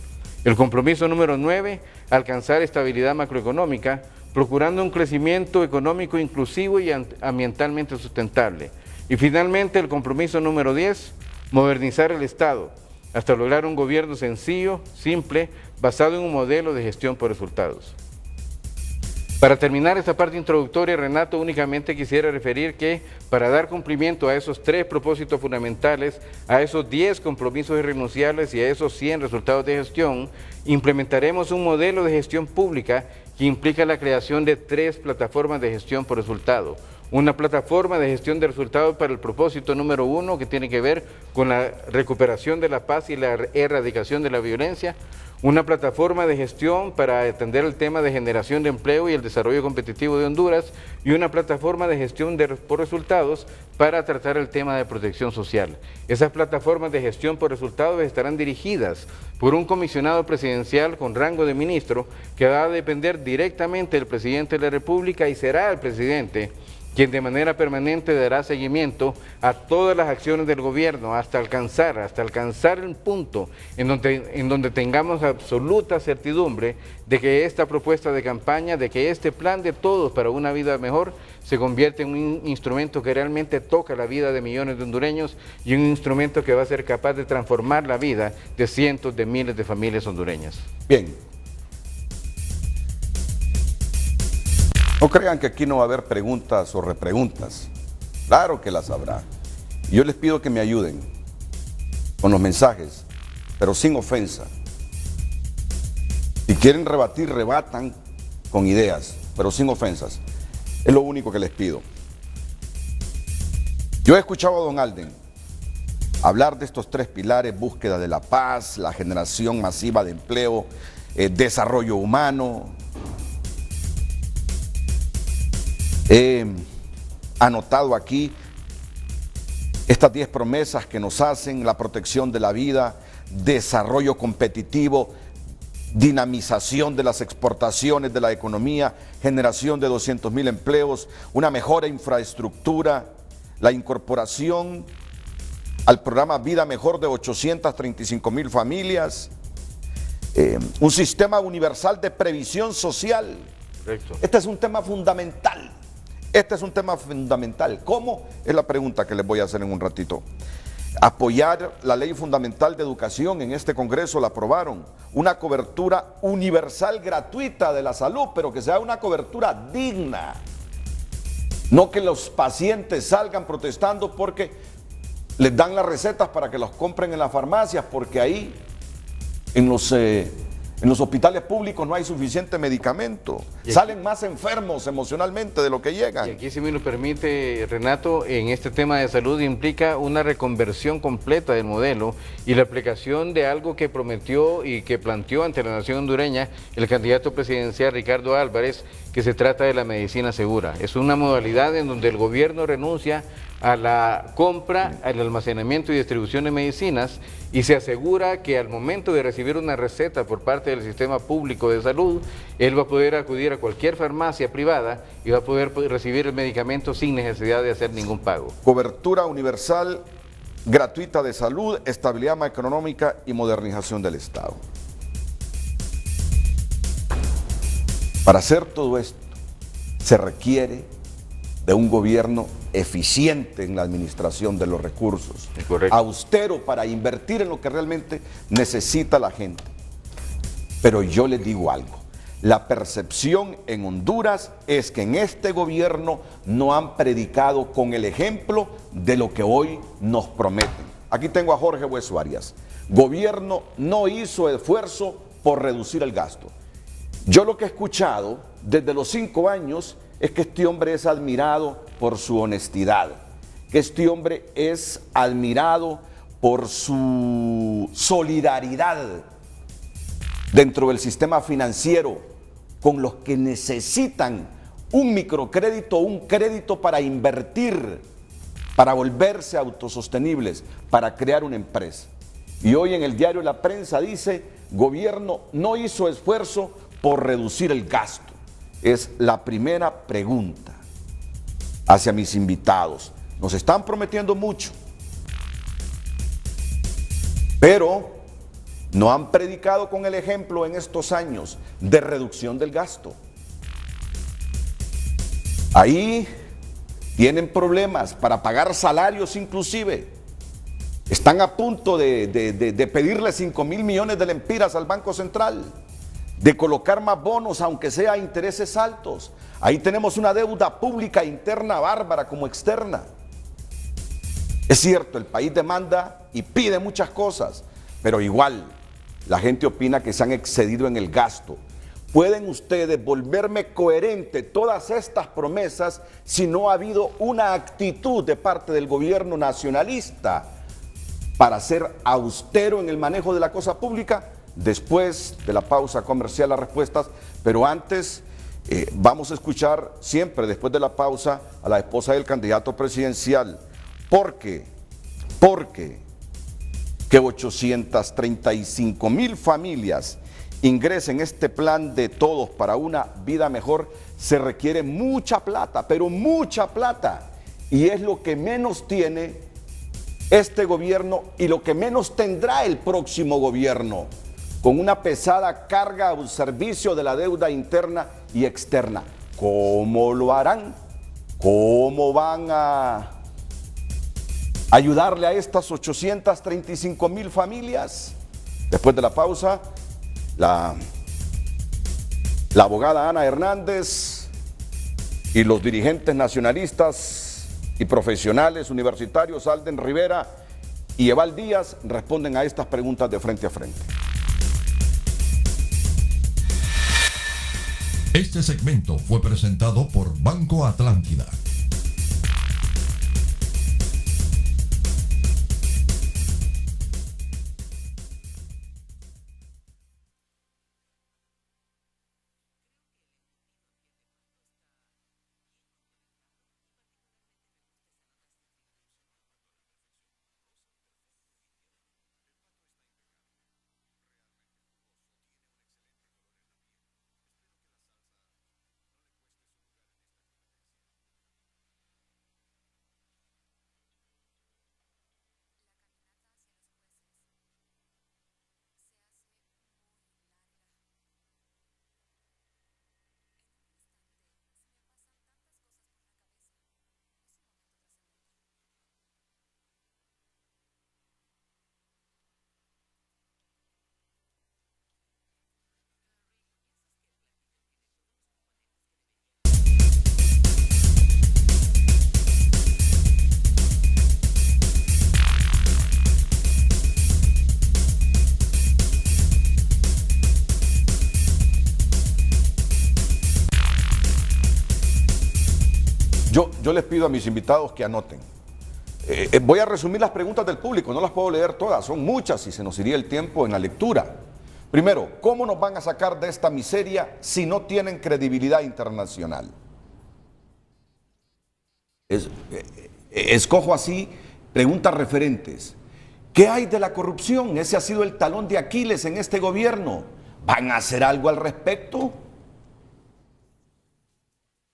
C: El compromiso número 9, alcanzar estabilidad macroeconómica, procurando un crecimiento económico inclusivo y ambientalmente sustentable. Y finalmente el compromiso número 10, modernizar el Estado, hasta lograr un gobierno sencillo, simple, basado en un modelo de gestión por resultados. Para terminar esta parte introductoria, Renato, únicamente quisiera referir que para dar cumplimiento a esos 3 propósitos fundamentales, a esos 10 compromisos irrenunciables y a esos 100 resultados de gestión, implementaremos un modelo de gestión pública que implica la creación de 3 plataformas de gestión por resultado. Una plataforma de gestión de resultados para el propósito número 1, que tiene que ver con la recuperación de la paz y la erradicación de la violencia. Una plataforma de gestión para atender el tema de generación de empleo y el desarrollo competitivo de Honduras, y una plataforma de gestión por resultados para tratar el tema de protección social. Esas plataformas de gestión por resultados estarán dirigidas por un comisionado presidencial con rango de ministro que va a depender directamente del presidente de la República, y será el presidente quien de manera permanente dará seguimiento a todas las acciones del gobierno hasta alcanzar el punto en donde tengamos absoluta certidumbre de que esta propuesta de campaña, de que este plan de todos para una vida mejor se convierte en un instrumento que realmente toca la vida de millones de hondureños y un instrumento que va a ser capaz de transformar la vida de cientos de miles de familias hondureñas.
A: Bien. No crean que aquí no va a haber preguntas o repreguntas. Claro que las habrá. Y yo les pido que me ayuden con los mensajes, pero sin ofensa. Si quieren rebatir, rebatan con ideas, pero sin ofensas. Es lo único que les pido. Yo he escuchado a don Alden hablar de estos 3 pilares: búsqueda de la paz, la generación masiva de empleo, desarrollo humano. He anotado aquí estas 10 promesas que nos hacen: la protección de la vida, desarrollo competitivo, dinamización de las exportaciones de la economía, generación de 200,000 empleos, una mejor infraestructura, la incorporación al programa Vida Mejor de 835,000 familias, un sistema universal de previsión social.
C: Correcto.
A: Este es un tema fundamental. Este es un tema fundamental. ¿Cómo? Es la pregunta que les voy a hacer en un ratito. Apoyar la ley fundamental de educación. En este Congreso la aprobaron. Una cobertura universal gratuita de la salud, pero que sea una cobertura digna. No que los pacientes salgan protestando porque les dan las recetas para que los compren en las farmacias, porque ahí en los hospitales públicos no hay suficiente medicamento. Salen más enfermos emocionalmente de lo que llegan.
C: Y aquí, si me lo permite, Renato, en este tema de salud implica una reconversión completa del modelo y la aplicación de algo que prometió y que planteó ante la nación hondureña el candidato presidencial Ricardo Álvarez, que se trata de la medicina segura. Es una modalidad en donde el gobierno renuncia a la compra, al almacenamiento y distribución de medicinas y se asegura que al momento de recibir una receta por parte del sistema público de salud, él va a poder acudir a cualquier farmacia privada y va a poder recibir el medicamento sin necesidad de hacer ningún pago.
A: Cobertura universal gratuita de salud, estabilidad macroeconómica y modernización del Estado. Para hacer todo esto se requiere de un gobierno eficiente en la administración de los recursos, austero para invertir en lo que realmente necesita la gente. Pero yo les digo algo, la percepción en Honduras es que en este gobierno no han predicado con el ejemplo de lo que hoy nos prometen. Aquí tengo a Jorge Hueso Arias. Gobierno no hizo esfuerzo por reducir el gasto. Yo lo que he escuchado desde los 5 años es que este hombre es admirado por su honestidad, que este hombre es admirado por su solidaridad dentro del sistema financiero con los que necesitan un microcrédito, un crédito para invertir, para volverse autosostenibles, para crear una empresa. Y hoy en el diario La Prensa dice: gobierno no hizo esfuerzo por reducir el gasto. Es la primera pregunta hacia mis invitados. Nos están prometiendo mucho, pero no han predicado con el ejemplo en estos años de reducción del gasto. Ahí tienen problemas para pagar salarios inclusive. Están a punto de pedirle 5,000 millones de lempiras al Banco Central, de colocar más bonos, aunque sea a intereses altos. Ahí tenemos una deuda pública interna bárbara como externa. Es cierto, el país demanda y pide muchas cosas, pero igual la gente opina que se han excedido en el gasto. ¿Pueden ustedes volverme coherente todas estas promesas si no ha habido una actitud de parte del gobierno nacionalista para ser austero en el manejo de la cosa pública? Después de la pausa comercial las respuestas, pero antes vamos a escuchar siempre después de la pausa a la esposa del candidato presidencial. ¿Por qué? Porque que 835,000 familias ingresen este plan de todos para una vida mejor, se requiere mucha plata, pero mucha plata, y es lo que menos tiene este gobierno y lo que menos tendrá el próximo gobierno, con una pesada carga al servicio de la deuda interna y externa. ¿Cómo lo harán? ¿Cómo van a ayudarle a estas 835,000 familias? Después de la pausa, la abogada Ana Hernández y los dirigentes nacionalistas y profesionales universitarios Alden Rivera y Eval Díaz responden a estas preguntas de frente a frente.
E: Este segmento fue presentado por Banco Atlántida.
A: yo les pido a mis invitados que anoten. Voy a resumir las preguntas del público, no las puedo leer todas, son muchas y se nos iría el tiempo en la lectura. Primero, ¿cómo nos van a sacar de esta miseria si no tienen credibilidad internacional? Escojo así preguntas referentes. ¿Qué hay de la corrupción? Ese ha sido el talón de Aquiles en este gobierno. ¿Van a hacer algo al respecto?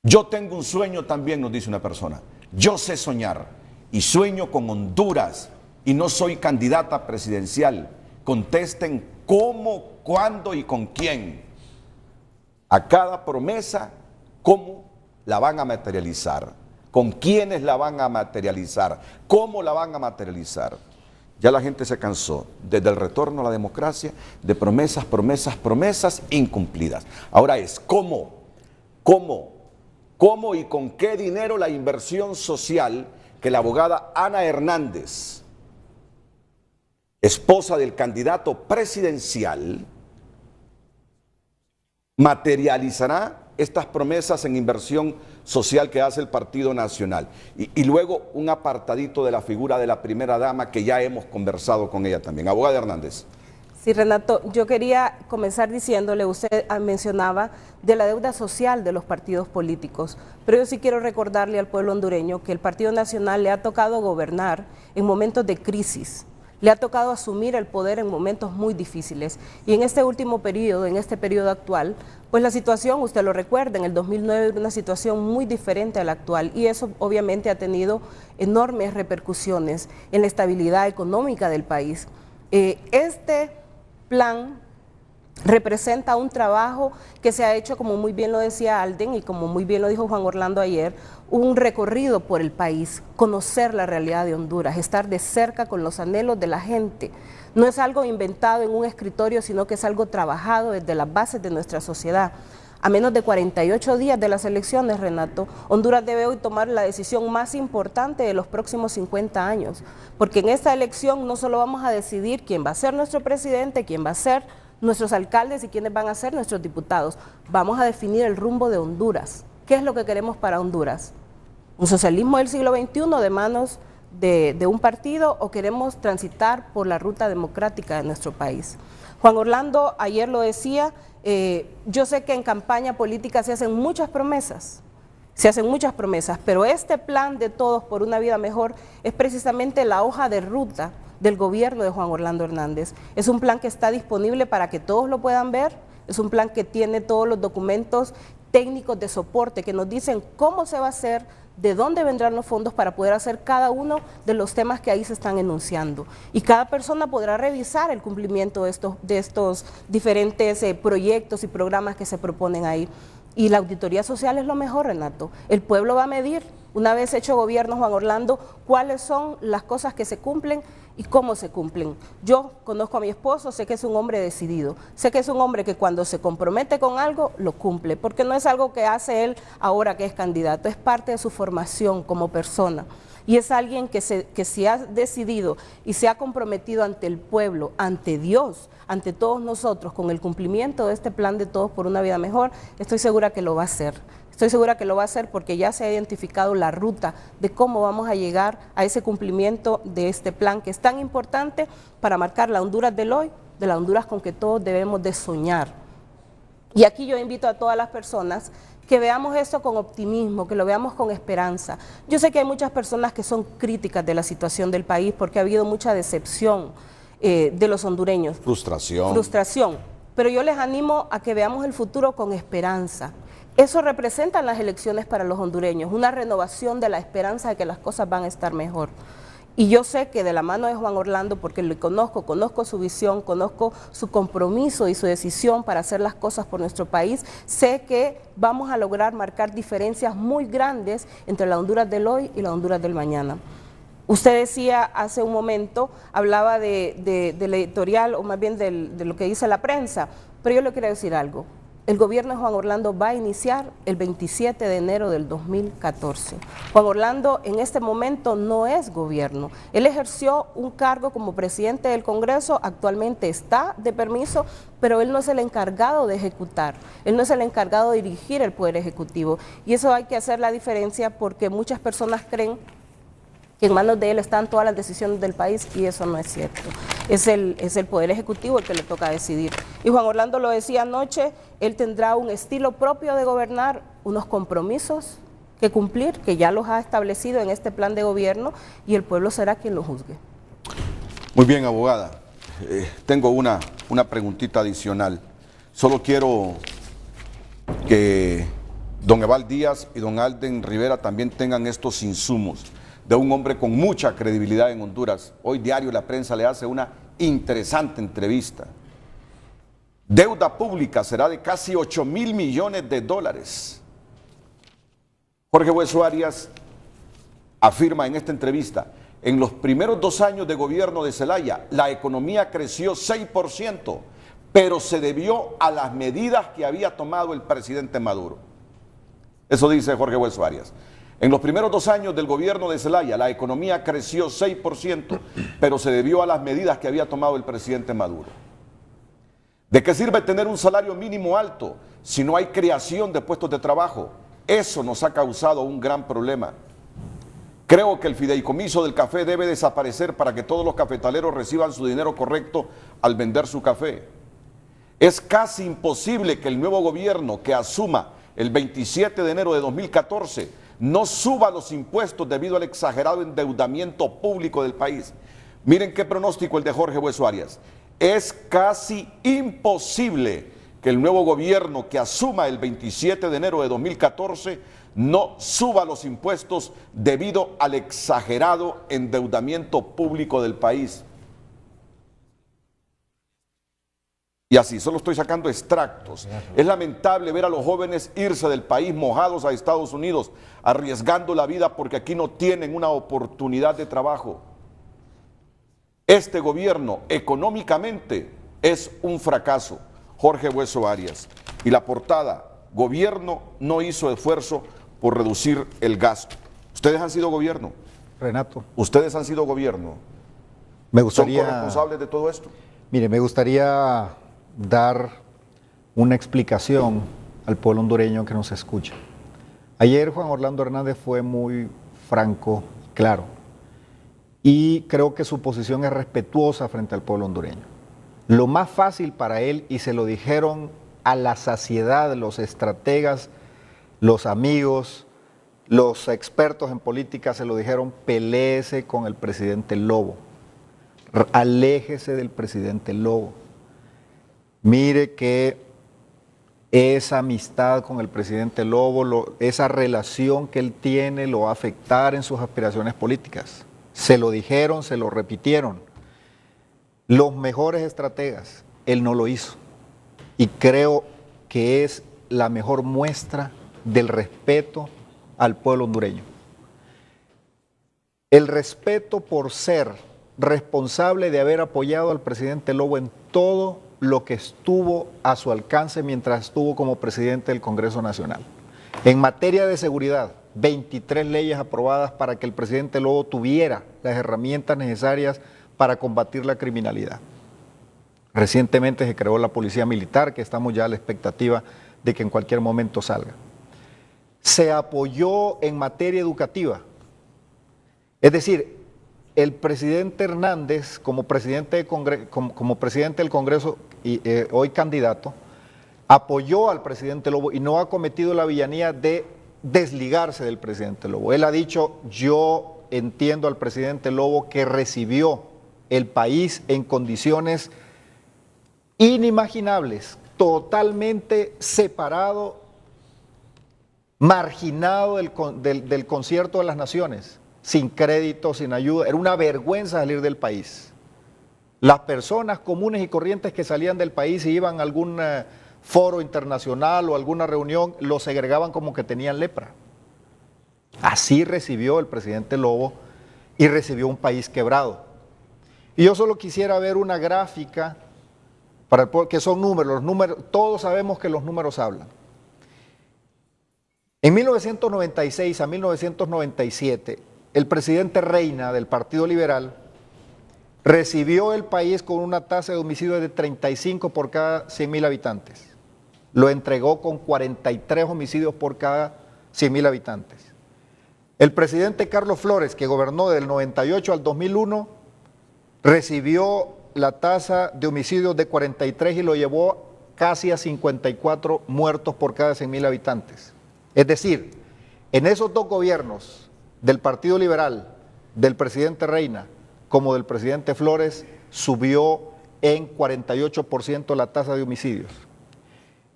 A: Yo tengo un sueño también, nos dice una persona. Yo sé soñar y sueño con Honduras y no soy candidata presidencial. Contesten cómo, cuándo y con quién. A cada promesa, ¿cómo la van a materializar? ¿Con quiénes la van a materializar? ¿Cómo la van a materializar? Ya la gente se cansó, desde el retorno a la democracia, de promesas, promesas, promesas incumplidas. Ahora es ¿cómo y con qué dinero la inversión social que la abogada Ana Hernández, esposa del candidato presidencial, materializará estas promesas en inversión social que hace el Partido Nacional? Y luego un apartadito de la figura de la primera dama que ya hemos conversado con ella también. Abogada Hernández.
B: Sí, Renato, yo quería comenzar diciéndole, usted mencionaba de la deuda social de los partidos políticos, pero yo sí quiero recordarle al pueblo hondureño que el Partido Nacional le ha tocado gobernar en momentos de crisis, le ha tocado asumir el poder en momentos muy difíciles. Y en este último periodo, en este periodo actual, pues la situación, usted lo recuerda, en el 2009 era una situación muy diferente a la actual y eso obviamente ha tenido enormes repercusiones en la estabilidad económica del país. Este plan representa un trabajo que se ha hecho, como muy bien lo decía Alden y como muy bien lo dijo Juan Orlando ayer, un recorrido por el país, conocer la realidad de Honduras, estar de cerca con los anhelos de la gente. No es algo inventado en un escritorio, sino que es algo trabajado desde las bases de nuestra sociedad. A menos de 48 días de las elecciones, Renato, Honduras debe hoy tomar la decisión más importante de los próximos 50 años, porque en esta elección no solo vamos a decidir quién va a ser nuestro presidente, quién va a ser nuestros alcaldes y quiénes van a ser nuestros diputados, vamos a definir el rumbo de Honduras. ¿Qué es lo que queremos para Honduras? ¿Un socialismo del siglo XXI de manos de un partido o queremos transitar por la ruta democrática de nuestro país? Juan Orlando ayer lo decía, yo sé que en campaña política se hacen muchas promesas, pero este plan de todos por una vida mejor es precisamente la hoja de ruta del gobierno de Juan Orlando Hernández. Es un plan que está disponible para que todos lo puedan ver, es un plan que tiene todos los documentos técnicos de soporte que nos dicen cómo se va a hacer, de dónde vendrán los fondos para poder hacer cada uno de los temas que ahí se están enunciando. Y cada persona podrá revisar el cumplimiento de estos diferentes proyectos y programas que se proponen ahí. Y la auditoría social es lo mejor, Renato. El pueblo va a medir, una vez hecho gobierno, Juan Orlando, cuáles son las cosas que se cumplen y cómo se cumplen. Yo conozco a mi esposo, sé que es un hombre decidido, sé que es un hombre que cuando se compromete con algo, lo cumple, porque no es algo que hace él ahora que es candidato, es parte de su formación como persona. Y es alguien que se ha decidido y se ha comprometido ante el pueblo, ante Dios, ante todos nosotros, con el cumplimiento de este plan de todos por una vida mejor. Estoy segura que lo va a hacer. Estoy segura que lo va a hacer porque ya se ha identificado la ruta de cómo vamos a llegar a ese cumplimiento de este plan que es tan importante para marcar la Honduras del hoy, de la Honduras con que todos debemos de soñar. Y aquí yo invito a todas las personas que veamos esto con optimismo, que lo veamos con esperanza. Yo sé que hay muchas personas que son críticas de la situación del país porque ha habido mucha decepción de los hondureños. Frustración. Pero yo les animo a que veamos el futuro con esperanza. Eso representa las elecciones para los hondureños, una renovación de la esperanza de que las cosas van a estar mejor. Y yo sé que de la mano de Juan Orlando, porque le conozco su visión, conozco su compromiso y su decisión para hacer las cosas por nuestro país, sé que vamos a lograr marcar diferencias muy grandes entre la Honduras del hoy y la Honduras del mañana. Usted decía hace un momento, hablaba del editorial, o más bien de lo que dice la prensa, pero yo le quiero decir algo. el gobierno de Juan Orlando va a iniciar el 27 de enero del 2014. Juan Orlando en este momento no es gobierno. Él ejerció un cargo como presidente del Congreso, actualmente está de permiso, pero él no es el encargado de ejecutar, él no es el encargado de dirigir el Poder Ejecutivo. Y eso hay que hacer la diferencia porque muchas personas creen que en manos de él están todas las decisiones del país y eso no es cierto. Es el Poder Ejecutivo el que le toca decidir. Y Juan Orlando lo decía anoche, él tendrá un estilo propio de gobernar, unos compromisos que cumplir, que ya los ha establecido en este plan de gobierno y el pueblo será quien lo juzgue.
A: Muy bien, abogada. Tengo una preguntita adicional. Solo quiero que don Eval Díaz y don Alden Rivera también tengan estos insumos de un hombre con mucha credibilidad en Honduras. Hoy Diario La Prensa le hace una interesante entrevista. Deuda pública será de casi $8,000 millones. Jorge Hueso Arias afirma en esta entrevista, en los primeros 2 años de gobierno de Zelaya, la economía creció 6%, pero se debió a las medidas que había tomado el presidente Maduro. Eso dice Jorge Hueso Arias. En los primeros 2 años del gobierno de Zelaya, la economía creció 6%, pero se debió a las medidas que había tomado el presidente Maduro. ¿De qué sirve tener un salario mínimo alto si no hay creación de puestos de trabajo? Eso nos ha causado un gran problema. Creo que el fideicomiso del café debe desaparecer para que todos los cafetaleros reciban su dinero correcto al vender su café. Es casi imposible que el nuevo gobierno que asuma el 27 de enero de 2014 no suba los impuestos debido al exagerado endeudamiento público del país. Miren qué pronóstico el de Jorge Hueso Arias. Es casi imposible que el nuevo gobierno que asuma el 27 de enero de 2014 no suba los impuestos debido al exagerado endeudamiento público del país. Y así, solo estoy sacando extractos. Es lamentable ver a los jóvenes irse del país mojados a Estados Unidos, arriesgando la vida porque aquí no tienen una oportunidad de trabajo. Este gobierno económicamente es un fracaso. Jorge Hueso Arias. Y la portada, gobierno no hizo esfuerzo por reducir el gasto. Ustedes han sido gobierno.
D: Renato.
A: Ustedes han sido gobierno.
D: Me gustaría,
A: ¿Son corresponsables de todo esto?
D: Mire, me gustaría dar una explicación al pueblo hondureño que nos escucha. Ayer Juan Orlando Hernández fue muy franco, claro, y creo que su posición es respetuosa frente al pueblo hondureño. Lo más fácil para él, y se lo dijeron a la saciedad los estrategas, los amigos, los expertos en política, se lo dijeron, peléese con el presidente Lobo, aléjese del presidente Lobo. Mire que esa amistad con el presidente Lobo, esa relación que él tiene lo va a afectar en sus aspiraciones políticas. Se lo dijeron, se lo repitieron. Los mejores estrategas, él no lo hizo. Y creo que es la mejor muestra del respeto al pueblo hondureño. El respeto por ser responsable de haber apoyado al presidente Lobo en todo lo que estuvo a su alcance mientras estuvo como presidente del Congreso Nacional. En materia de seguridad, 23 leyes aprobadas para que el presidente Lobo tuviera las herramientas necesarias para combatir la criminalidad. Recientemente se creó la Policía Militar, que estamos ya a la expectativa de que en cualquier momento salga. Se apoyó en materia educativa. Es decir, el presidente Hernández, como presidente del Congreso y hoy candidato, apoyó al presidente Lobo y no ha cometido la villanía de desligarse del presidente Lobo. Él ha dicho, yo entiendo al presidente Lobo que recibió el país en condiciones inimaginables, totalmente separado, marginado del concierto de las naciones, sin crédito, sin ayuda. Era una vergüenza salir del país. Las personas comunes y corrientes que salían del país y iban a algún foro internacional o alguna reunión, los segregaban como que tenían lepra. Así recibió el presidente Lobo y recibió un país quebrado. Y yo solo quisiera ver una gráfica para el pueblo, que son números, todos sabemos que los números hablan. En 1996 a 1997, el presidente Reina del Partido Liberal recibió el país con una tasa de homicidio de 35 por cada 100.000 habitantes. Lo entregó con 43 homicidios por cada 100.000 habitantes. El presidente Carlos Flores, que gobernó del 98 al 2001, recibió la tasa de homicidios de 43 y lo llevó casi a 54 muertos por cada 100.000 habitantes. Es decir, en esos dos gobiernos del Partido Liberal, del presidente Reina, como del presidente Flores, subió en 48% la tasa de homicidios.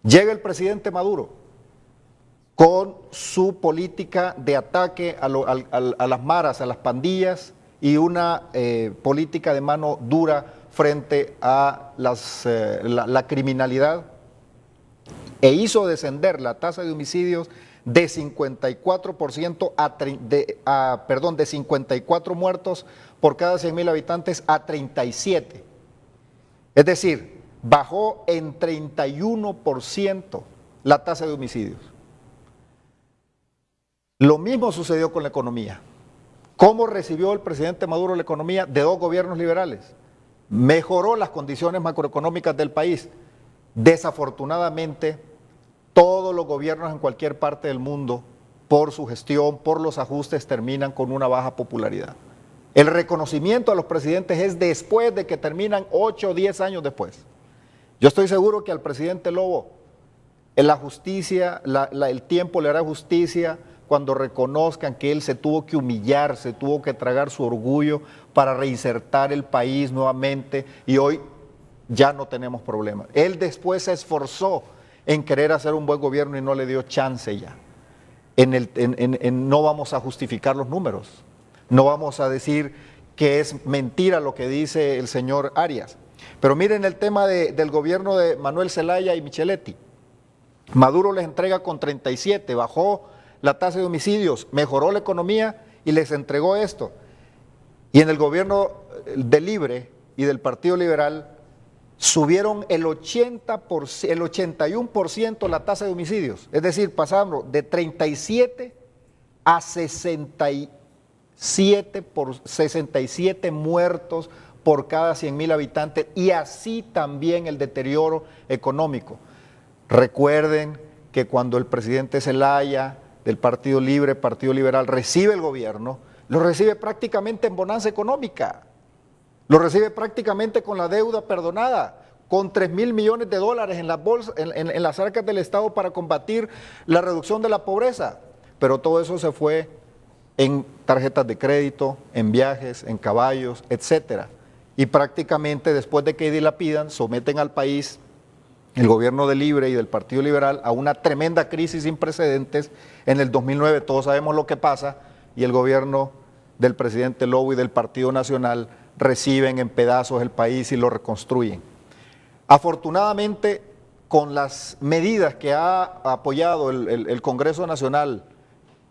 D: Llega el presidente Maduro con su política de ataque a las maras, a las pandillas, y una política de mano dura frente a la criminalidad, e hizo descender la tasa de homicidios de 54% de 54 muertos por cada 100.000 habitantes a 37. Es decir, bajó en 31% la tasa de homicidios. Lo mismo sucedió con la economía. ¿Cómo recibió el presidente Maduro la economía de dos gobiernos liberales? Mejoró las condiciones macroeconómicas del país. Desafortunadamente, todos los gobiernos en cualquier parte del mundo, por su gestión, por los ajustes, terminan con una baja popularidad. El reconocimiento a los presidentes es después de que terminan 8 o 10 años después. Yo estoy seguro que al presidente Lobo, en la justicia, el tiempo le hará justicia cuando reconozcan que él se tuvo que humillar, se tuvo que tragar su orgullo para reinsertar el país nuevamente, y hoy ya no tenemos problemas. Él después se esforzó en querer hacer un buen gobierno y no le dio chance ya. No vamos a justificar los números, no vamos a decir que es mentira lo que dice el señor Arias. Pero miren el tema del gobierno de Manuel Zelaya y Micheletti. Maduro les entrega con 37, bajó la tasa de homicidios, mejoró la economía y les entregó esto. Y en el gobierno de Libre y del Partido Liberal subieron el 81% la tasa de homicidios. Es decir, pasamos de 37 a 67 muertos por cada 100.000 habitantes, y así también el deterioro económico. Recuerden que cuando el presidente Zelaya del Partido Libre, Partido Liberal, recibe el gobierno, lo recibe prácticamente en bonanza económica, lo recibe prácticamente con la deuda perdonada, con 3.000 millones de dólares en las bolsas, en las arcas del Estado para combatir la reducción de la pobreza, pero todo eso se fue en tarjetas de crédito, en viajes, en caballos, etcétera. Y prácticamente después de que dilapidan, someten al país, el gobierno de Libre y del Partido Liberal, a una tremenda crisis sin precedentes. En el 2009 todos sabemos lo que pasa, y el gobierno del presidente Lobo y del Partido Nacional reciben en pedazos el país y lo reconstruyen. Afortunadamente, con las medidas que ha apoyado el Congreso Nacional,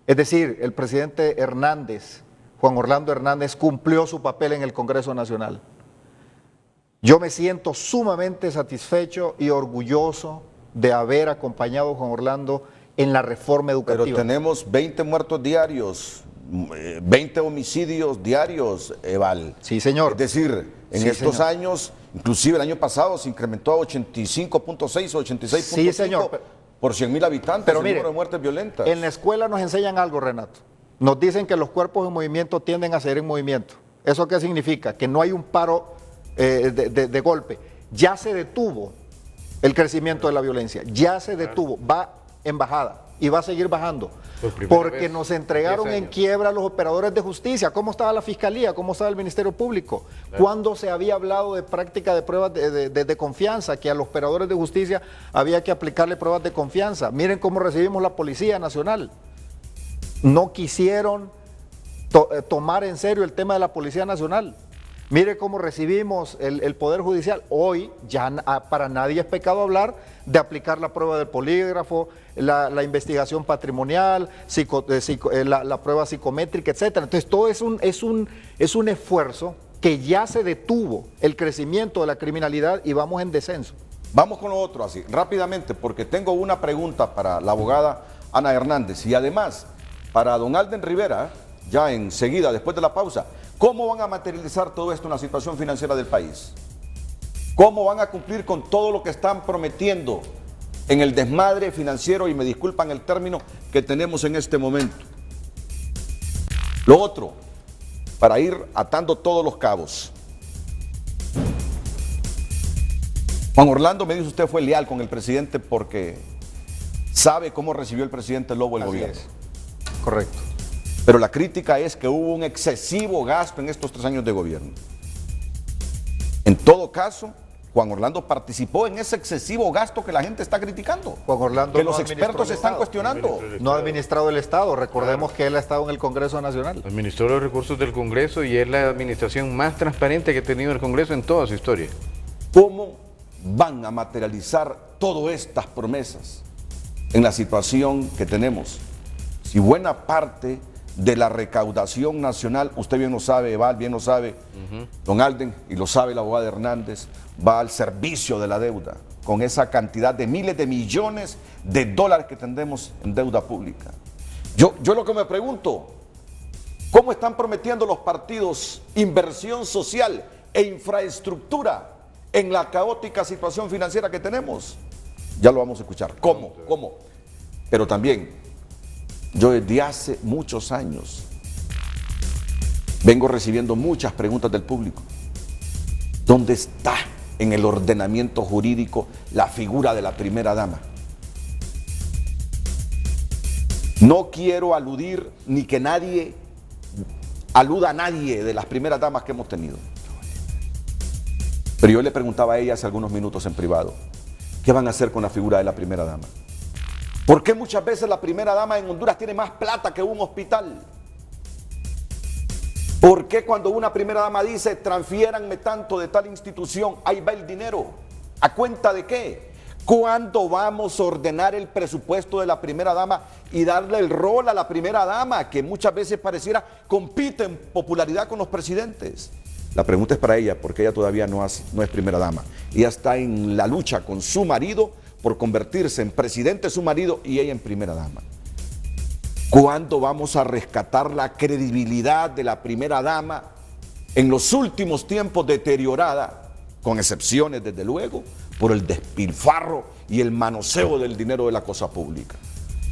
D: es decir, el presidente Hernández, Juan Orlando Hernández, cumplió su papel en el Congreso Nacional. Yo me siento sumamente satisfecho y orgulloso de haber acompañado a Juan Orlando en la reforma educativa.
A: Pero tenemos 20 muertos diarios, 20 homicidios diarios, Eval.
D: Sí, señor.
A: Es decir, en estos años, inclusive el año pasado, se incrementó a 85.6 o 86.5
D: sí, señor.
A: Por 100.000 habitantes,
D: pero
A: el
D: mire,
A: número de muertes violentas.
D: En la escuela nos enseñan algo, Renato. Nos dicen que los cuerpos en movimiento tienden a seguir en movimiento. ¿Eso qué significa? Que no hay un paro de golpe. Ya se detuvo el crecimiento de la violencia, ya se detuvo, va en bajada y va a seguir bajando, porque nos entregaron en quiebra a los operadores de justicia. ¿Cómo estaba la Fiscalía? ¿Cómo estaba el Ministerio Público? Claro. ¿Cuándo se había hablado de práctica de pruebas de confianza, que a los operadores de justicia había que aplicarle pruebas de confianza? Miren cómo recibimos la Policía Nacional. No quisieron tomar en serio el tema de la Policía Nacional. Mire cómo recibimos el Poder Judicial. Hoy ya para nadie es pecado hablar de aplicar la prueba del polígrafo, la investigación patrimonial, la prueba psicométrica, etcétera. Entonces todo es un esfuerzo que ya se detuvo el crecimiento de la criminalidad y vamos en descenso.
A: Vamos con lo otro así, rápidamente, porque tengo una pregunta para la abogada Ana Hernández y además para don Alden Rivera, ya enseguida, después de la pausa. ¿Cómo van a materializar todo esto en la situación financiera del país? ¿Cómo van a cumplir con todo lo que están prometiendo en el desmadre financiero, y me disculpan el término, que tenemos en este momento? Lo otro, para ir atando todos los cabos. Juan Orlando, me dice usted, fue leal con el presidente porque sabe cómo recibió el presidente Lobo el gobierno.
D: Es. Correcto.
A: Pero la crítica es que hubo un excesivo gasto en estos 3 años de gobierno. En todo caso, Juan Orlando participó en ese excesivo gasto que la gente está criticando.
D: Juan Orlando
A: que
D: no
A: los
D: administró
A: expertos
D: el
A: están
D: Estado.
A: cuestionando.
D: No ha administrado el Estado, recordemos que él ha estado en el Congreso Nacional.
C: Administró los recursos del Congreso y es la administración más transparente que ha tenido el Congreso en toda su historia.
A: ¿Cómo van a materializar todas estas promesas en la situación que tenemos? Si buena parte de la recaudación nacional, usted bien lo sabe, Eval, bien lo sabe, don Alden, y lo sabe la abogada Hernández, va al servicio de la deuda, con esa cantidad de miles de millones de dólares que tendremos en deuda pública. Yo lo que me pregunto, ¿cómo están prometiendo los partidos inversión social e infraestructura en la caótica situación financiera que tenemos? Ya lo vamos a escuchar. ¿Cómo? Pero también, yo desde hace muchos años vengo recibiendo muchas preguntas del público. ¿Dónde está en el ordenamiento jurídico la figura de la primera dama? No quiero aludir ni que nadie aluda a nadie de las primeras damas que hemos tenido. Pero yo le preguntaba a ella hace algunos minutos en privado, ¿qué van a hacer con la figura de la primera dama? ¿Por qué muchas veces la primera dama en Honduras tiene más plata que un hospital? ¿Por qué cuando una primera dama dice, transfiéranme tanto de tal institución, ahí va el dinero? ¿A cuenta de qué? ¿Cuándo vamos a ordenar el presupuesto de la primera dama y darle el rol a la primera dama, que muchas veces pareciera compite en popularidad con los presidentes? La pregunta es para ella, porque ella todavía no es primera dama. Ella está en la lucha con su marido por convertirse en presidente su marido y ella en primera dama. ¿Cuándo vamos a rescatar la credibilidad de la primera dama en los últimos tiempos deteriorada, con excepciones desde luego, por el despilfarro y el manoseo del dinero de la cosa pública?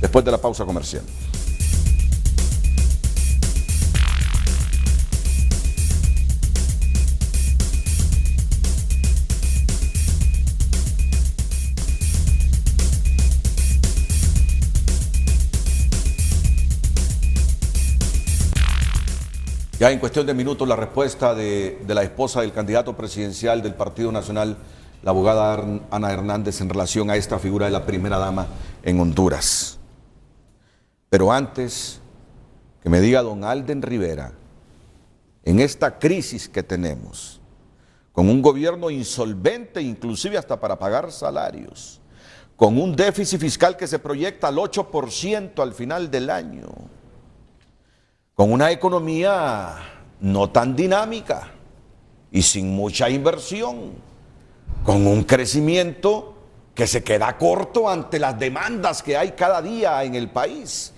A: Después de la pausa comercial. Ya en cuestión de minutos la respuesta de la esposa del candidato presidencial del Partido Nacional, la abogada Ana Hernández, en relación a esta figura de la primera dama en Honduras. Pero antes, que me diga don Alden Rivera, en esta crisis que tenemos, con un gobierno insolvente, inclusive hasta para pagar salarios, con un déficit fiscal que se proyecta al 8% al final del año, con una economía no tan dinámica y sin mucha inversión, con un crecimiento que se queda corto ante las demandas que hay cada día en el país.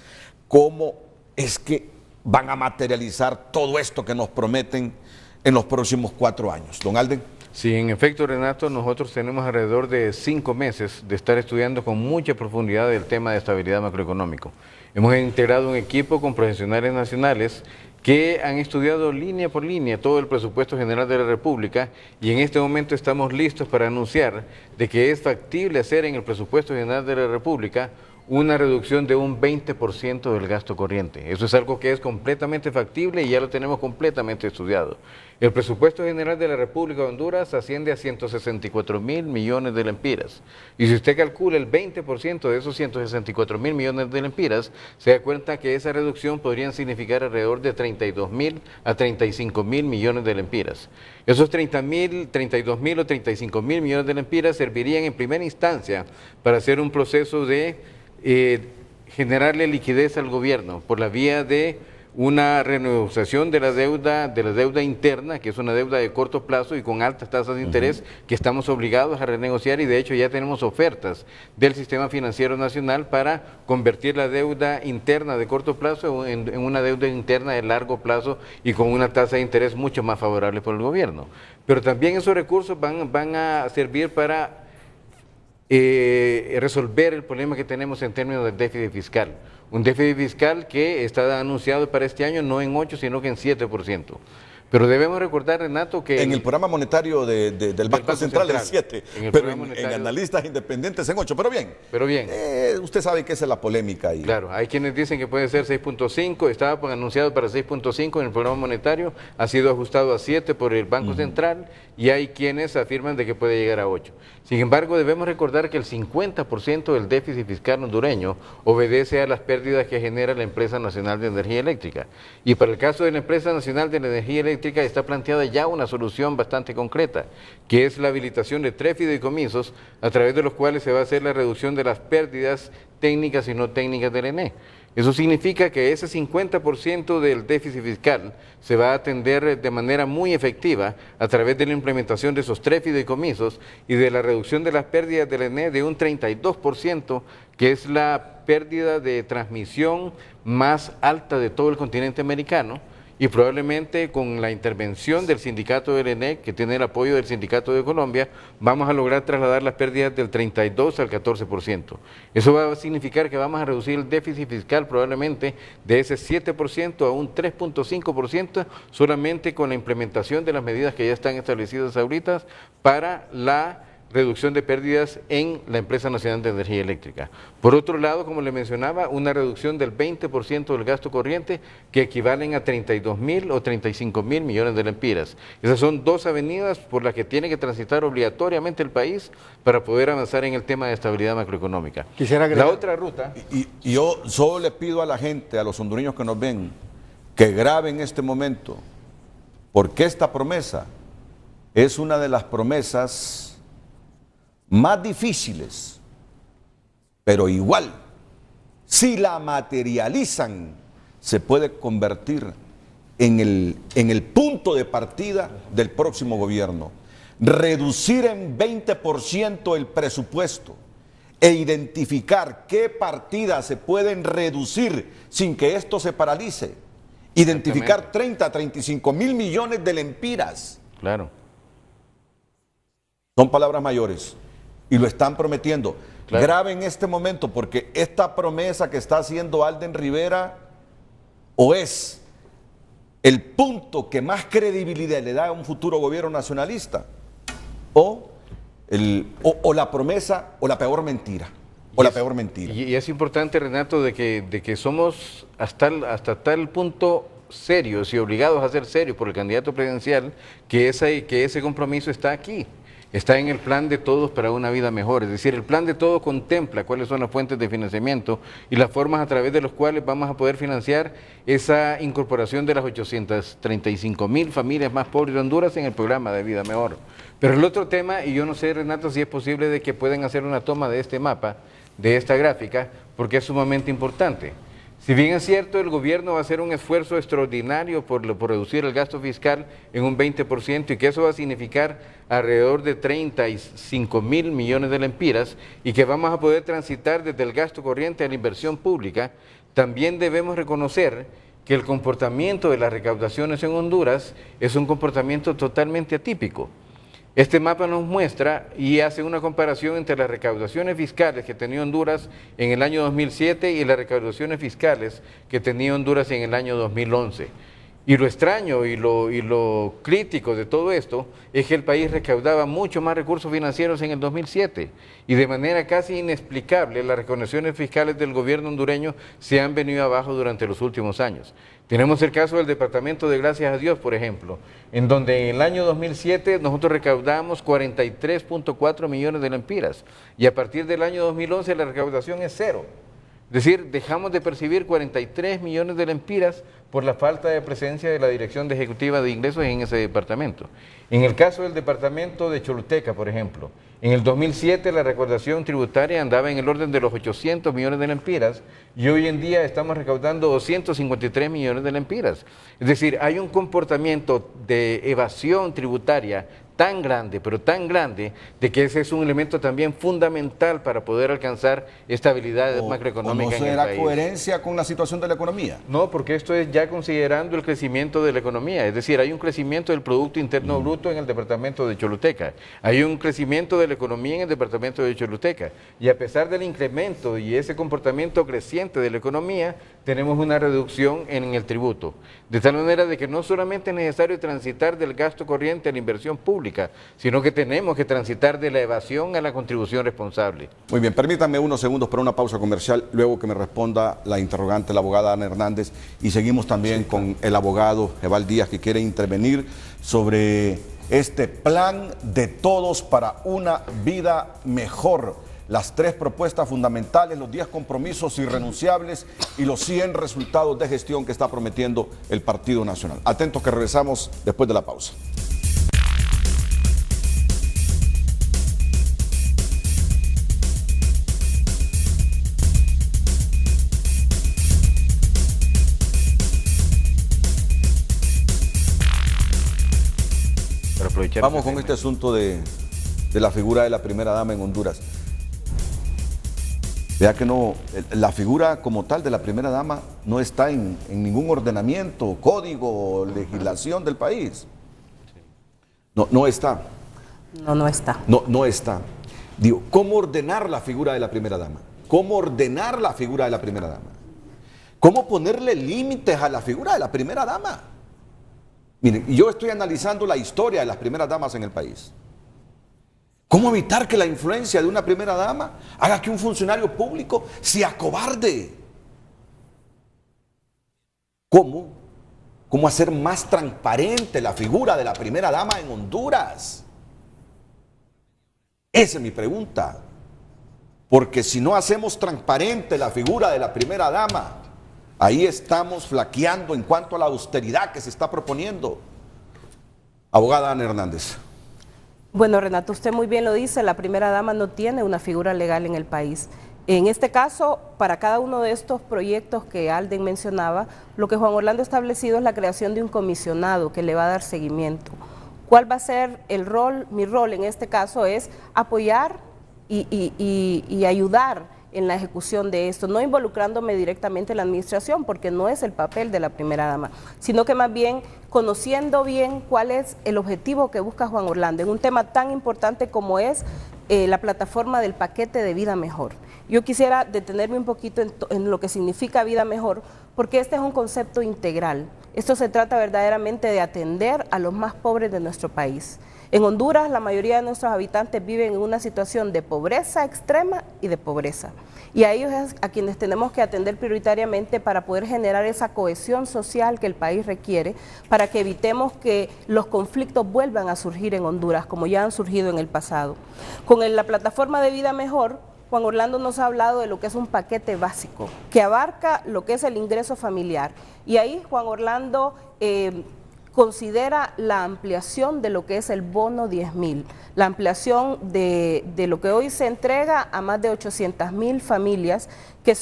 A: ¿Cómo es que van a materializar todo esto que nos prometen en los próximos 4 años? Don Alden.
C: Sí, en efecto, Renato, nosotros tenemos alrededor de 5 meses de estar estudiando con mucha profundidad el tema de estabilidad macroeconómico. Hemos integrado un equipo con profesionales nacionales que han estudiado línea por línea todo el presupuesto general de la República y en este momento estamos listos para anunciar de que es factible hacer en el presupuesto general de la República una reducción de un 20% del gasto corriente. Eso es algo que es completamente factible y ya lo tenemos completamente estudiado. El presupuesto general de la República de Honduras asciende a 164.000 millones de lempiras. Y si usted calcula el 20% de esos 164.000 millones de lempiras, se da cuenta que esa reducción podría significar alrededor de 32.000 a 35.000 millones de lempiras. Esos 32.000 o 35.000 millones de lempiras servirían en primera instancia para hacer un proceso de generarle liquidez al gobierno por la vía de una renegociación de la deuda interna, que es una deuda de corto plazo y con altas tasas de interés que estamos obligados a renegociar, y de hecho ya tenemos ofertas del sistema financiero nacional para convertir la deuda interna de corto plazo en una deuda interna de largo plazo y con una tasa de interés mucho más favorable por el gobierno. Pero también esos recursos van a servir para resolver el problema que tenemos en términos del déficit fiscal. Un déficit fiscal que está anunciado para este año no en 8, sino que en 7%. Pero debemos recordar, Renato, que...
A: En el programa monetario del Banco Central es 7, pero en analistas independientes en 8, pero bien.
C: Pero bien.
A: Usted sabe que esa es la polémica ahí.
C: Claro, hay quienes dicen que puede ser 6.5, estaba anunciado para 6.5 en el programa monetario, ha sido ajustado a 7 por el Banco Central, y hay quienes afirman de que puede llegar a 8. Sin embargo, debemos recordar que el 50% del déficit fiscal hondureño obedece a las pérdidas que genera la Empresa Nacional de Energía Eléctrica. Y para el caso de la Empresa Nacional de Energía Eléctrica está planteada ya una solución bastante concreta, que es la habilitación de 3 fideicomisos a través de los cuales se va a hacer la reducción de las pérdidas técnicas y no técnicas del ENE. Eso significa que ese 50% del déficit fiscal se va a atender de manera muy efectiva a través de la implementación de esos 3 fideicomisos y de la reducción de las pérdidas del ENE de un 32%, que es la pérdida de transmisión más alta de todo el continente americano. Y probablemente con la intervención del sindicato del ENE, que tiene el apoyo del Sindicato de Colombia, vamos a lograr trasladar las pérdidas del 32 al 14%. Eso va a significar que vamos a reducir el déficit fiscal probablemente de ese 7% a un 3.5% solamente con la implementación de las medidas que ya están establecidas ahorita para la reducción de pérdidas en la Empresa Nacional de Energía Eléctrica. Por otro lado, como le mencionaba, una reducción del 20% del gasto corriente, que equivalen a 32.000 o 35.000 millones de lempiras. Esas son 2 avenidas por las que tiene que transitar obligatoriamente el país para poder avanzar en el tema de estabilidad macroeconómica.
D: Quisiera agregar...
C: La otra ruta...
A: Y yo solo le pido a la gente, a los hondureños que nos ven, que graben este momento, porque esta promesa es una de las promesas más difíciles, pero igual, si la materializan, se puede convertir en el punto de partida del próximo gobierno. Reducir en 20% el presupuesto e identificar qué partidas se pueden reducir sin que esto se paralice. Identificar 30 a 35 mil millones de lempiras.
C: Claro.
A: Son palabras mayores. Y lo están prometiendo.
C: Claro.
A: Graben este momento, porque esta promesa que está haciendo Alden Rivera o es el punto que más credibilidad le da a un futuro gobierno nacionalista, o la promesa o la peor mentira.
C: Y es importante, Renato, de que somos hasta tal punto serios y obligados a ser serios por el candidato presidencial que ese compromiso está aquí. Está en el plan de todos para una vida mejor, es decir, el plan de todos contempla cuáles son las fuentes de financiamiento y las formas a través de las cuales vamos a poder financiar esa incorporación de las 835.000 familias más pobres de Honduras en el programa de Vida Mejor. Pero el otro tema, y yo no sé, Renato, si es posible de que puedan hacer una toma de este mapa, de esta gráfica, porque es sumamente importante. Si bien es cierto, el gobierno va a hacer un esfuerzo extraordinario por reducir el gasto fiscal en un 20% y que eso va a significar alrededor de 35.000 millones de lempiras y que vamos a poder transitar desde el gasto corriente a la inversión pública, también debemos reconocer que el comportamiento de las recaudaciones en Honduras es un comportamiento totalmente atípico. Este mapa nos muestra y hace una comparación entre las recaudaciones fiscales que tenía Honduras en el año 2007 y las recaudaciones fiscales que tenía Honduras en el año 2011. Y lo extraño y lo crítico de todo esto es que el país recaudaba mucho más recursos financieros en el 2007 y de manera casi inexplicable las recaudaciones fiscales del gobierno hondureño se han venido abajo durante los últimos años. Tenemos el caso del departamento de Gracias a Dios, por ejemplo, en donde en el año 2007 nosotros recaudamos 43.4 millones de lempiras y a partir del año 2011 la recaudación es 0. Es decir, dejamos de percibir 43 millones de lempiras por la falta de presencia de la Dirección Ejecutiva de Ingresos en ese departamento. En el caso del departamento de Choluteca, por ejemplo, En el 2007 la recaudación tributaria andaba en el orden de los 800 millones de lempiras y hoy en día estamos recaudando 253 millones de lempiras. Es decir, hay un comportamiento de evasión tributaria tan grande, pero tan grande, de que ese es un elemento también fundamental para poder alcanzar estabilidad macroeconómica en el país.
A: ¿No será coherencia con la situación de la economía?
C: No, porque esto es ya considerando el crecimiento de la economía, es decir, hay un crecimiento del Producto Interno Bruto en el departamento de Choluteca, hay un crecimiento de la economía en el departamento de Choluteca, y a pesar del incremento y ese comportamiento creciente de la economía, tenemos una reducción en el tributo, de tal manera de que no solamente es necesario transitar del gasto corriente a la inversión pública, sino que tenemos que transitar de la evasión a la contribución responsable.
A: Muy bien, permítanme unos segundos para una pausa comercial, luego que me responda la interrogante, la abogada Ana Hernández, y seguimos también con el abogado Eval Díaz, que quiere intervenir sobre este plan de todos para una vida mejor. Las 3 propuestas fundamentales, los 10 compromisos irrenunciables y los 100 resultados de gestión que está prometiendo el Partido Nacional. Atentos que regresamos después de la pausa. Vamos con este asunto de la figura de la primera dama en Honduras. Vea que no, la figura como tal de la primera dama no está en ningún ordenamiento, código, legislación del país. No está.
B: No está.
A: No está. Digo, ¿cómo ordenar la figura de la primera dama? ¿Cómo ordenar la figura de la primera dama? ¿Cómo ponerle límites a la figura de la primera dama? Miren, yo estoy analizando la historia de las primeras damas en el país. ¿Cómo evitar que la influencia de una primera dama haga que un funcionario público se acobarde? ¿Cómo? ¿Cómo hacer más transparente la figura de la primera dama en Honduras? Esa es mi pregunta. Porque si no hacemos transparente la figura de la primera dama, ahí estamos flaqueando en cuanto a la austeridad que se está proponiendo. Abogada Ana Hernández.
B: Bueno, Renato, usted muy bien lo dice, la primera dama no tiene una figura legal en el país. En este caso, para cada uno de estos proyectos que Alden mencionaba, lo que Juan Orlando ha establecido es la creación de un comisionado que le va a dar seguimiento. ¿Cuál va a ser el rol? Mi rol en este caso es apoyar y ayudar en la ejecución de esto, no involucrándome directamente en la administración, porque no es el papel de la primera dama, sino que más bien conociendo bien cuál es el objetivo que busca Juan Orlando en un tema tan importante como es la plataforma del paquete de vida mejor. Yo quisiera detenerme un poquito en lo que significa vida mejor, porque este es un concepto integral. Esto se trata verdaderamente de atender a los más pobres de nuestro país. En Honduras, la mayoría de nuestros habitantes viven en una situación de pobreza extrema y de pobreza. Y a ellos es a quienes tenemos que atender prioritariamente para poder generar esa cohesión social que el país requiere, para que evitemos que los conflictos vuelvan a surgir en Honduras, como ya han surgido en el pasado. Con la plataforma de vida mejor, Juan Orlando nos ha hablado de lo que es un paquete básico, que abarca lo que es el ingreso familiar. Y ahí Juan Orlando considera la ampliación de lo que es el bono 10.000, la ampliación de lo que hoy se entrega a más de 800.000 familias que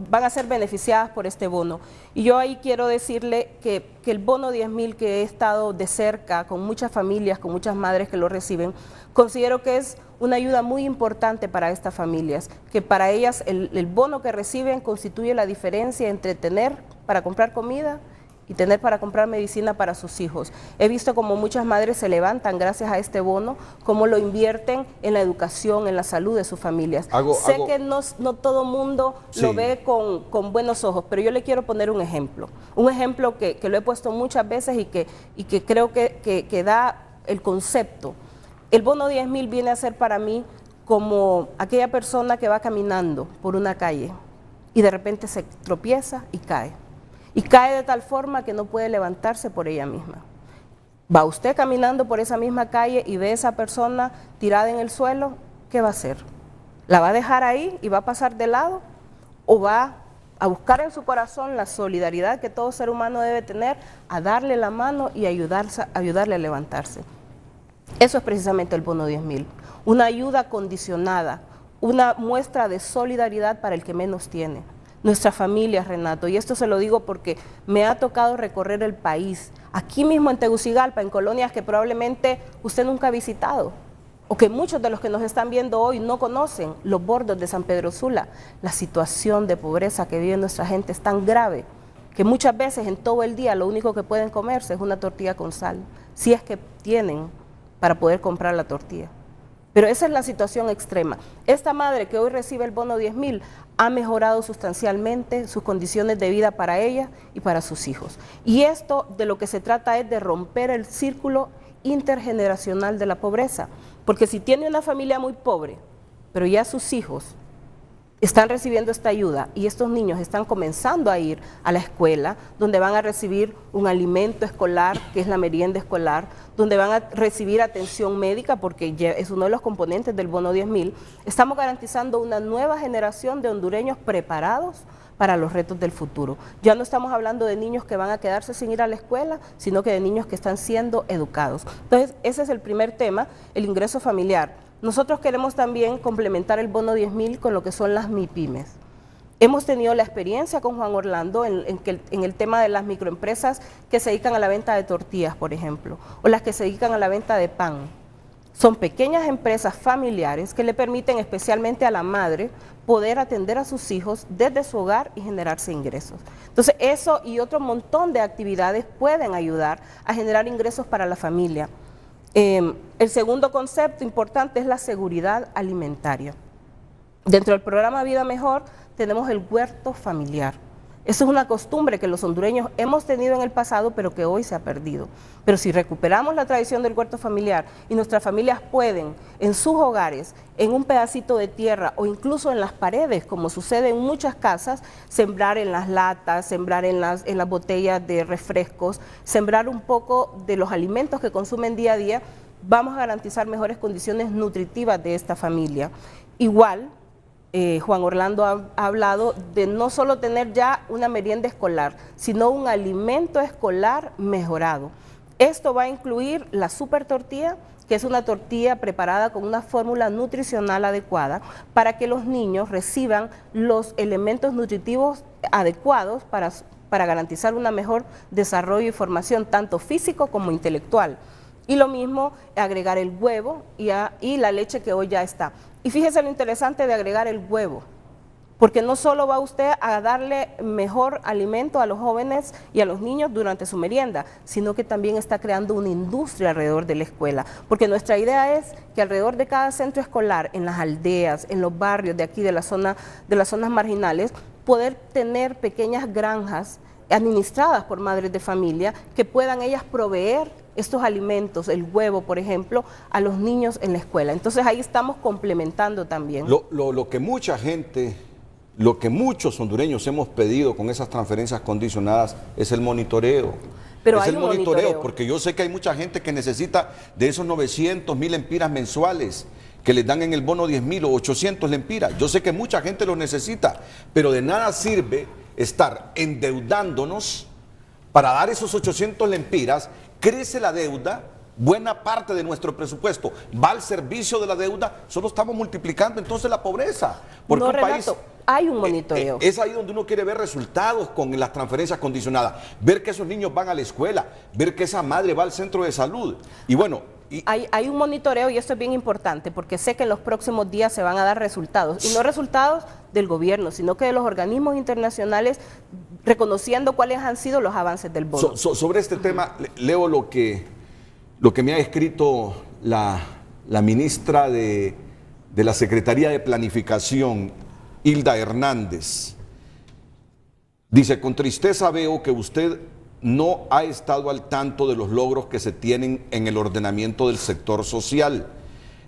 B: van a ser beneficiadas por este bono. Y yo ahí quiero decirle que el bono 10.000, que he estado de cerca con muchas familias, con muchas madres que lo reciben, considero que es una ayuda muy importante para estas familias, que para ellas el bono que reciben constituye la diferencia entre tener para comprar comida y tener para comprar medicina para sus hijos. He visto como muchas madres se levantan gracias a este bono, cómo lo invierten en la educación, en la salud de sus familias. Sé que no todo mundo lo ve con buenos ojos, pero yo le quiero poner un ejemplo que lo he puesto muchas veces y que creo que da el concepto. El bono 10.000 viene a ser para mí como aquella persona que va caminando por una calle y de repente se tropieza y cae. Y cae de tal forma que no puede levantarse por ella misma. Va usted caminando por esa misma calle y ve a esa persona tirada en el suelo, ¿qué va a hacer? ¿La va a dejar ahí y va a pasar de lado? ¿O va a buscar en su corazón la solidaridad que todo ser humano debe tener, a darle la mano y ayudarle a levantarse? Eso es precisamente el bono 10.000. una ayuda condicionada, una muestra de solidaridad para el que menos tiene. Nuestras familias, Renato, y esto se lo digo porque me ha tocado recorrer el país, aquí mismo en Tegucigalpa, en colonias que probablemente usted nunca ha visitado, o que muchos de los que nos están viendo hoy no conocen, los bordos de San Pedro Sula. La situación de pobreza que vive nuestra gente es tan grave que muchas veces en todo el día lo único que pueden comerse es una tortilla con sal, si es que tienen para poder comprar la tortilla. Pero esa es la situación extrema. Esta madre que hoy recibe el bono 10.000 ha mejorado sustancialmente sus condiciones de vida para ella y para sus hijos. Y esto de lo que se trata es de romper el círculo intergeneracional de la pobreza. Porque si tiene una familia muy pobre, pero ya sus hijos están recibiendo esta ayuda y estos niños están comenzando a ir a la escuela, donde van a recibir un alimento escolar, que es la merienda escolar, donde van a recibir atención médica, porque es uno de los componentes del bono 10.000, estamos garantizando una nueva generación de hondureños preparados para los retos del futuro. Ya no estamos hablando de niños que van a quedarse sin ir a la escuela, sino que de niños que están siendo educados. Entonces, ese es el primer tema, el ingreso familiar. Nosotros queremos también complementar el bono 10.000 con lo que son las MIPYMES. Hemos tenido la experiencia con Juan Orlando en el tema de las microempresas que se dedican a la venta de tortillas, por ejemplo, o las que se dedican a la venta de pan. Son pequeñas empresas familiares que le permiten especialmente a la madre poder atender a sus hijos desde su hogar y generarse ingresos. Entonces, eso y otro montón de actividades pueden ayudar a generar ingresos para la familia. El segundo concepto importante es la seguridad alimentaria. Dentro del programa Vida Mejor tenemos el huerto familiar. Eso es una costumbre que los hondureños hemos tenido en el pasado, pero que hoy se ha perdido. Pero si recuperamos la tradición del huerto familiar y nuestras familias pueden, en sus hogares, en un pedacito de tierra o incluso en las paredes, como sucede en muchas casas, sembrar en las latas, sembrar en las botellas de refrescos, sembrar un poco de los alimentos que consumen día a día, vamos a garantizar mejores condiciones nutritivas de esta familia. Igual, Juan Orlando ha hablado de no solo tener ya una merienda escolar, sino un alimento escolar mejorado. Esto va a incluir la super tortilla, que es una tortilla preparada con una fórmula nutricional adecuada para que los niños reciban los elementos nutritivos adecuados para garantizar un mejor desarrollo y formación, tanto físico como intelectual. Y lo mismo, agregar el huevo y la leche que hoy ya está. Y fíjese lo interesante de agregar el huevo, porque no solo va usted a darle mejor alimento a los jóvenes y a los niños durante su merienda, sino que también está creando una industria alrededor de la escuela, porque nuestra idea es que alrededor de cada centro escolar, en las aldeas, en los barrios de aquí, de las zonas marginales, poder tener pequeñas granjas administradas por madres de familia que puedan ellas proveer estos alimentos, el huevo, por ejemplo, a los niños en la escuela. Entonces ahí estamos complementando también.
A: Lo que mucha gente, lo que muchos hondureños hemos pedido con esas transferencias condicionadas es el monitoreo.
B: Pero
A: es
B: hay
A: el
B: un monitoreo,
A: porque yo sé que hay mucha gente que necesita de esos 900.000 lempiras mensuales que les dan en el bono 10.000 o 800 lempiras. Yo sé que mucha gente lo necesita, pero de nada sirve estar endeudándonos para dar esos 800 lempiras. Crece la deuda, buena parte de nuestro presupuesto va al servicio de la deuda, solo estamos multiplicando entonces la pobreza. Porque
B: no,
A: un
B: Renato,
A: país,
B: hay un monitoreo.
A: Es ahí donde uno quiere ver resultados con las transferencias condicionadas, ver que esos niños van a la escuela, ver que esa madre va al centro de salud. Y bueno,
B: hay un monitoreo y esto es bien importante porque sé que en los próximos días se van a dar resultados, y no resultados del gobierno, sino que de los organismos internacionales reconociendo cuáles han sido los avances del bono.
A: Sobre este tema, leo lo que me ha escrito la ministra de la Secretaría de Planificación, Hilda Hernández. Dice: con tristeza veo que usted no ha estado al tanto de los logros que se tienen en el ordenamiento del sector social.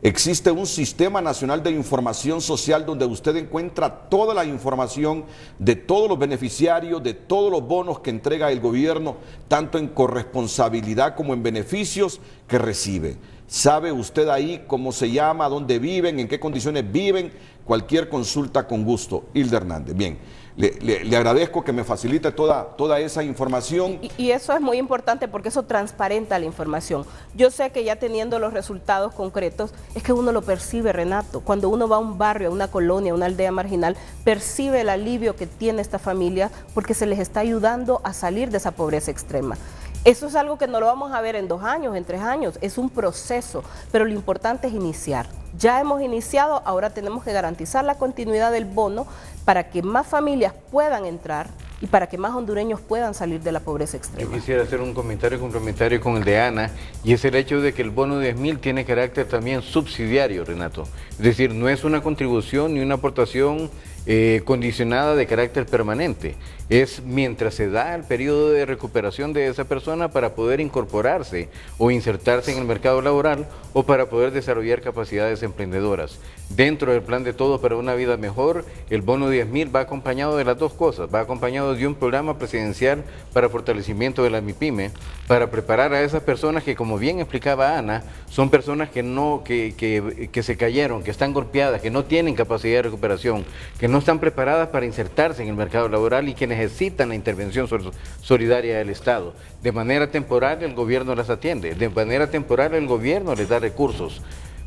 A: Existe un sistema nacional de información social donde usted encuentra toda la información de todos los beneficiarios, de todos los bonos que entrega el gobierno, tanto en corresponsabilidad como en beneficios que recibe. ¿Sabe usted ahí cómo se llama, dónde viven, en qué condiciones viven? Cualquier consulta con gusto. Hilda Hernández. Bien, le agradezco que me facilite toda esa información.
B: Y eso es muy importante porque eso transparenta la información. Yo sé que ya teniendo los resultados concretos, es que uno lo percibe, Renato. Cuando uno va a un barrio, a una colonia, a una aldea marginal, percibe el alivio que tiene esta familia porque se les está ayudando a salir de esa pobreza extrema. Eso es algo que no lo vamos a ver en 2 años, en 3 años, es un proceso, pero lo importante es iniciar. Ya hemos iniciado, ahora tenemos que garantizar la continuidad del bono para que más familias puedan entrar y para que más hondureños puedan salir de la pobreza extrema.
C: Yo quisiera hacer un comentario complementario con el de Ana, y es el hecho de que el bono de 10.000 tiene carácter también subsidiario, Renato. Es decir, no es una contribución ni una aportación condicionada de carácter permanente. Es mientras se da el periodo de recuperación de esa persona para poder incorporarse o insertarse en el mercado laboral o para poder desarrollar capacidades emprendedoras. Dentro del plan de Todos para una Vida Mejor, el bono de 10.000 va acompañado de las 2 cosas. Va acompañado de un programa presidencial para fortalecimiento de la MIPYME, para preparar a esas personas que, como bien explicaba Ana, son personas que se cayeron, que están golpeadas, que no tienen capacidad de recuperación, que no están preparadas para insertarse en el mercado laboral y que necesitan la intervención solidaria del Estado. De manera temporal el gobierno las atiende, de manera temporal el gobierno les da recursos,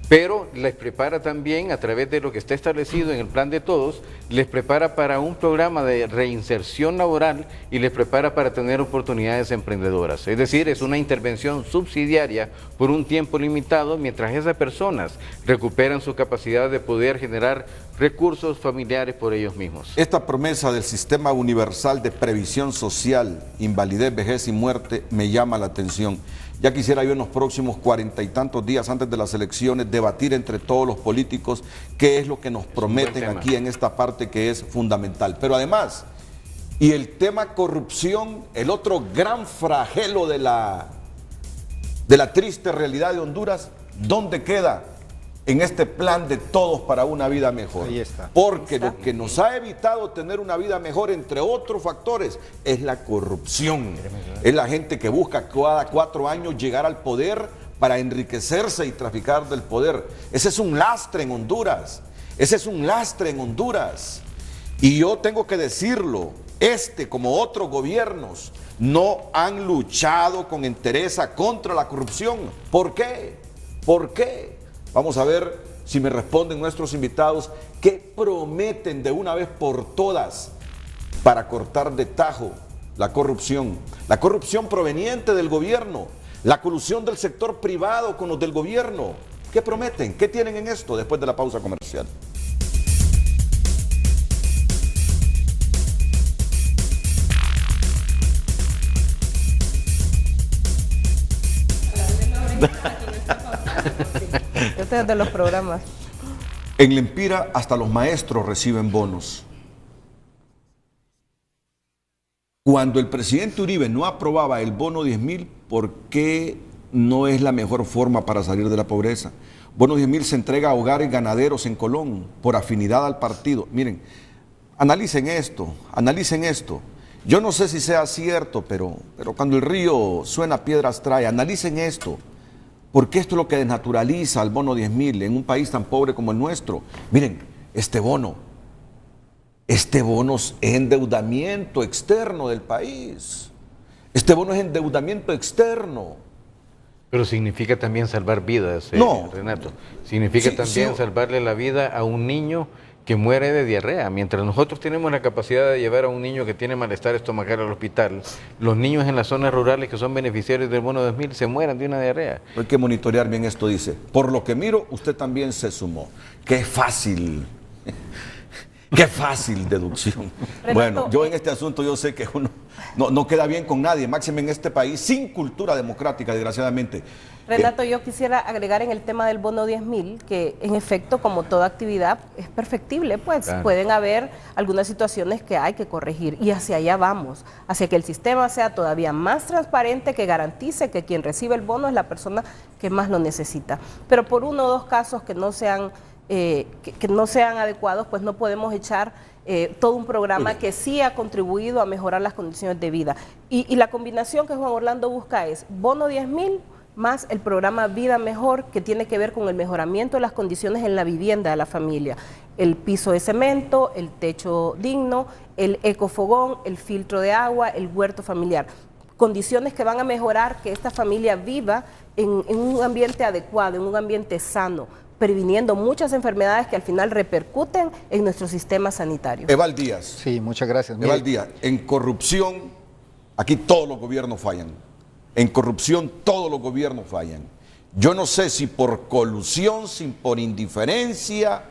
C: pero les prepara también, a través de lo que está establecido en el plan de Todos, les prepara para un programa de reinserción laboral y les prepara para tener oportunidades emprendedoras. Es decir, es una intervención subsidiaria por un tiempo limitado mientras esas personas recuperan su capacidad de poder generar recursos familiares por ellos mismos.
A: Esta promesa del Sistema Universal de Previsión Social, Invalidez, Vejez y Muerte me llama la atención. Ya quisiera yo en los próximos 40 y tantos días antes de las elecciones debatir entre todos los políticos qué es lo que nos prometen aquí en esta parte que es fundamental. Pero además, y el tema corrupción, el otro gran flagelo de la triste realidad de Honduras, ¿dónde queda? En este plan de Todos para una vida mejor.
D: Ahí está.
A: Porque lo que nos ha evitado tener una vida mejor, entre otros factores, es la corrupción. Es la gente que busca cada 4 años llegar al poder para enriquecerse y traficar del poder. Ese es un lastre en Honduras. Ese es un lastre en Honduras. Y yo tengo que decirlo, como otros gobiernos, no han luchado con entereza contra la corrupción. ¿Por qué? ¿Por qué? Vamos a ver si me responden nuestros invitados qué prometen de una vez por todas para cortar de tajo la corrupción proveniente del gobierno, la colusión del sector privado con los del gobierno. ¿Qué prometen? ¿Qué tienen en esto después de la pausa comercial?
B: Este es de los programas.
A: En Lempira hasta los maestros reciben bonos. Cuando el presidente Uribe no aprobaba el bono 10.000, ¿por qué no es la mejor forma para salir de la pobreza? Bono 10.000 se entrega a hogares ganaderos en Colón por afinidad al partido. Miren, analicen esto, analicen esto. Yo no sé si sea cierto, pero cuando el río suena, piedras trae. Analicen esto. Porque esto es lo que desnaturaliza al bono 10.000 en un país tan pobre como el nuestro. Miren, este bono es endeudamiento externo del país. Este bono es endeudamiento externo.
C: Pero significa también salvar vidas,
A: No.
C: Renato. Significa también salvarle la vida a un niño que muere de diarrea. Mientras nosotros tenemos la capacidad de llevar a un niño que tiene malestar estomacal al hospital, los niños en las zonas rurales que son beneficiarios del bono 10.000 se mueran de una diarrea.
A: Hay que monitorear bien esto, dice. Por lo que miro, usted también se sumó. Qué fácil. Qué fácil deducción.
B: Renato,
A: Bueno, yo en este asunto yo sé que uno no queda bien con nadie, máximo en este país, sin cultura democrática, desgraciadamente.
B: Renato, yo quisiera agregar en el tema del bono 10.000 que en efecto, como toda actividad, es perfectible, pues
C: claro,
B: pueden haber algunas situaciones que hay que corregir y hacia allá vamos, hacia que el sistema sea todavía más transparente, que garantice que quien recibe el bono es la persona que más lo necesita. Pero por 1 o 2 casos que no sean adecuados, pues no podemos echar todo un programa que sí ha contribuido a mejorar las condiciones de vida. Y la combinación que Juan Orlando busca es bono 10.000 más el programa Vida Mejor, que tiene que ver con el mejoramiento de las condiciones en la vivienda de la familia. El piso de cemento, el techo digno, el ecofogón, el filtro de agua, el huerto familiar. Condiciones que van a mejorar que esta familia viva en un ambiente adecuado, en un ambiente sano, previniendo muchas enfermedades que al final repercuten en nuestro sistema sanitario.
A: Eval Díaz.
D: Sí, muchas gracias.
A: Eval Díaz, en corrupción, aquí todos los gobiernos fallan. En corrupción todos los gobiernos fallan. Yo no sé si por colusión, si por indiferencia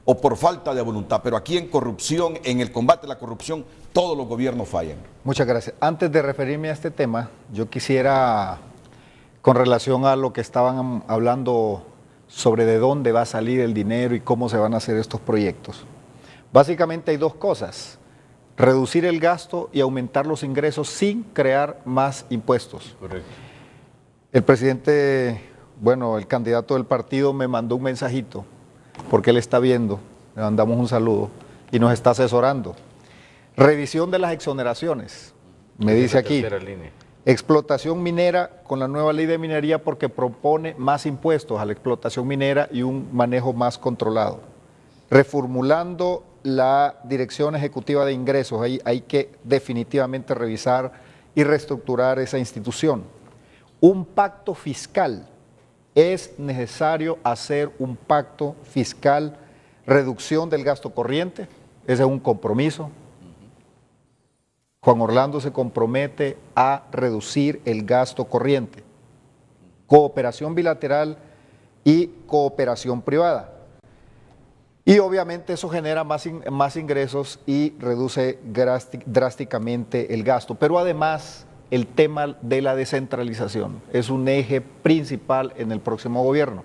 A: o por falta de voluntad, pero aquí en corrupción, en el combate a la corrupción, todos los gobiernos fallan.
D: Muchas gracias. Antes de referirme a este tema, yo quisiera, con relación a lo que estaban hablando sobre de dónde va a salir el dinero y cómo se van a hacer estos proyectos. Básicamente hay dos cosas: reducir el gasto y aumentar los ingresos sin crear más impuestos.
C: Correcto.
D: El presidente, bueno, el candidato del partido me mandó un mensajito, porque él está viendo, le mandamos un saludo, y nos está asesorando. Revisión de las exoneraciones, me dice aquí. Explotación minera con la nueva ley de minería, porque propone más impuestos a la explotación minera y un manejo más controlado. Reformulando la Dirección Ejecutiva de Ingresos, hay que definitivamente revisar y reestructurar esa institución. Un pacto fiscal, es necesario hacer un pacto fiscal, reducción del gasto corriente, ese es un compromiso. Juan Orlando se compromete a reducir el gasto corriente, cooperación bilateral y cooperación privada. Y obviamente eso genera más ingresos y reduce drásticamente el gasto. Pero además el tema de la descentralización es un eje principal en el próximo gobierno.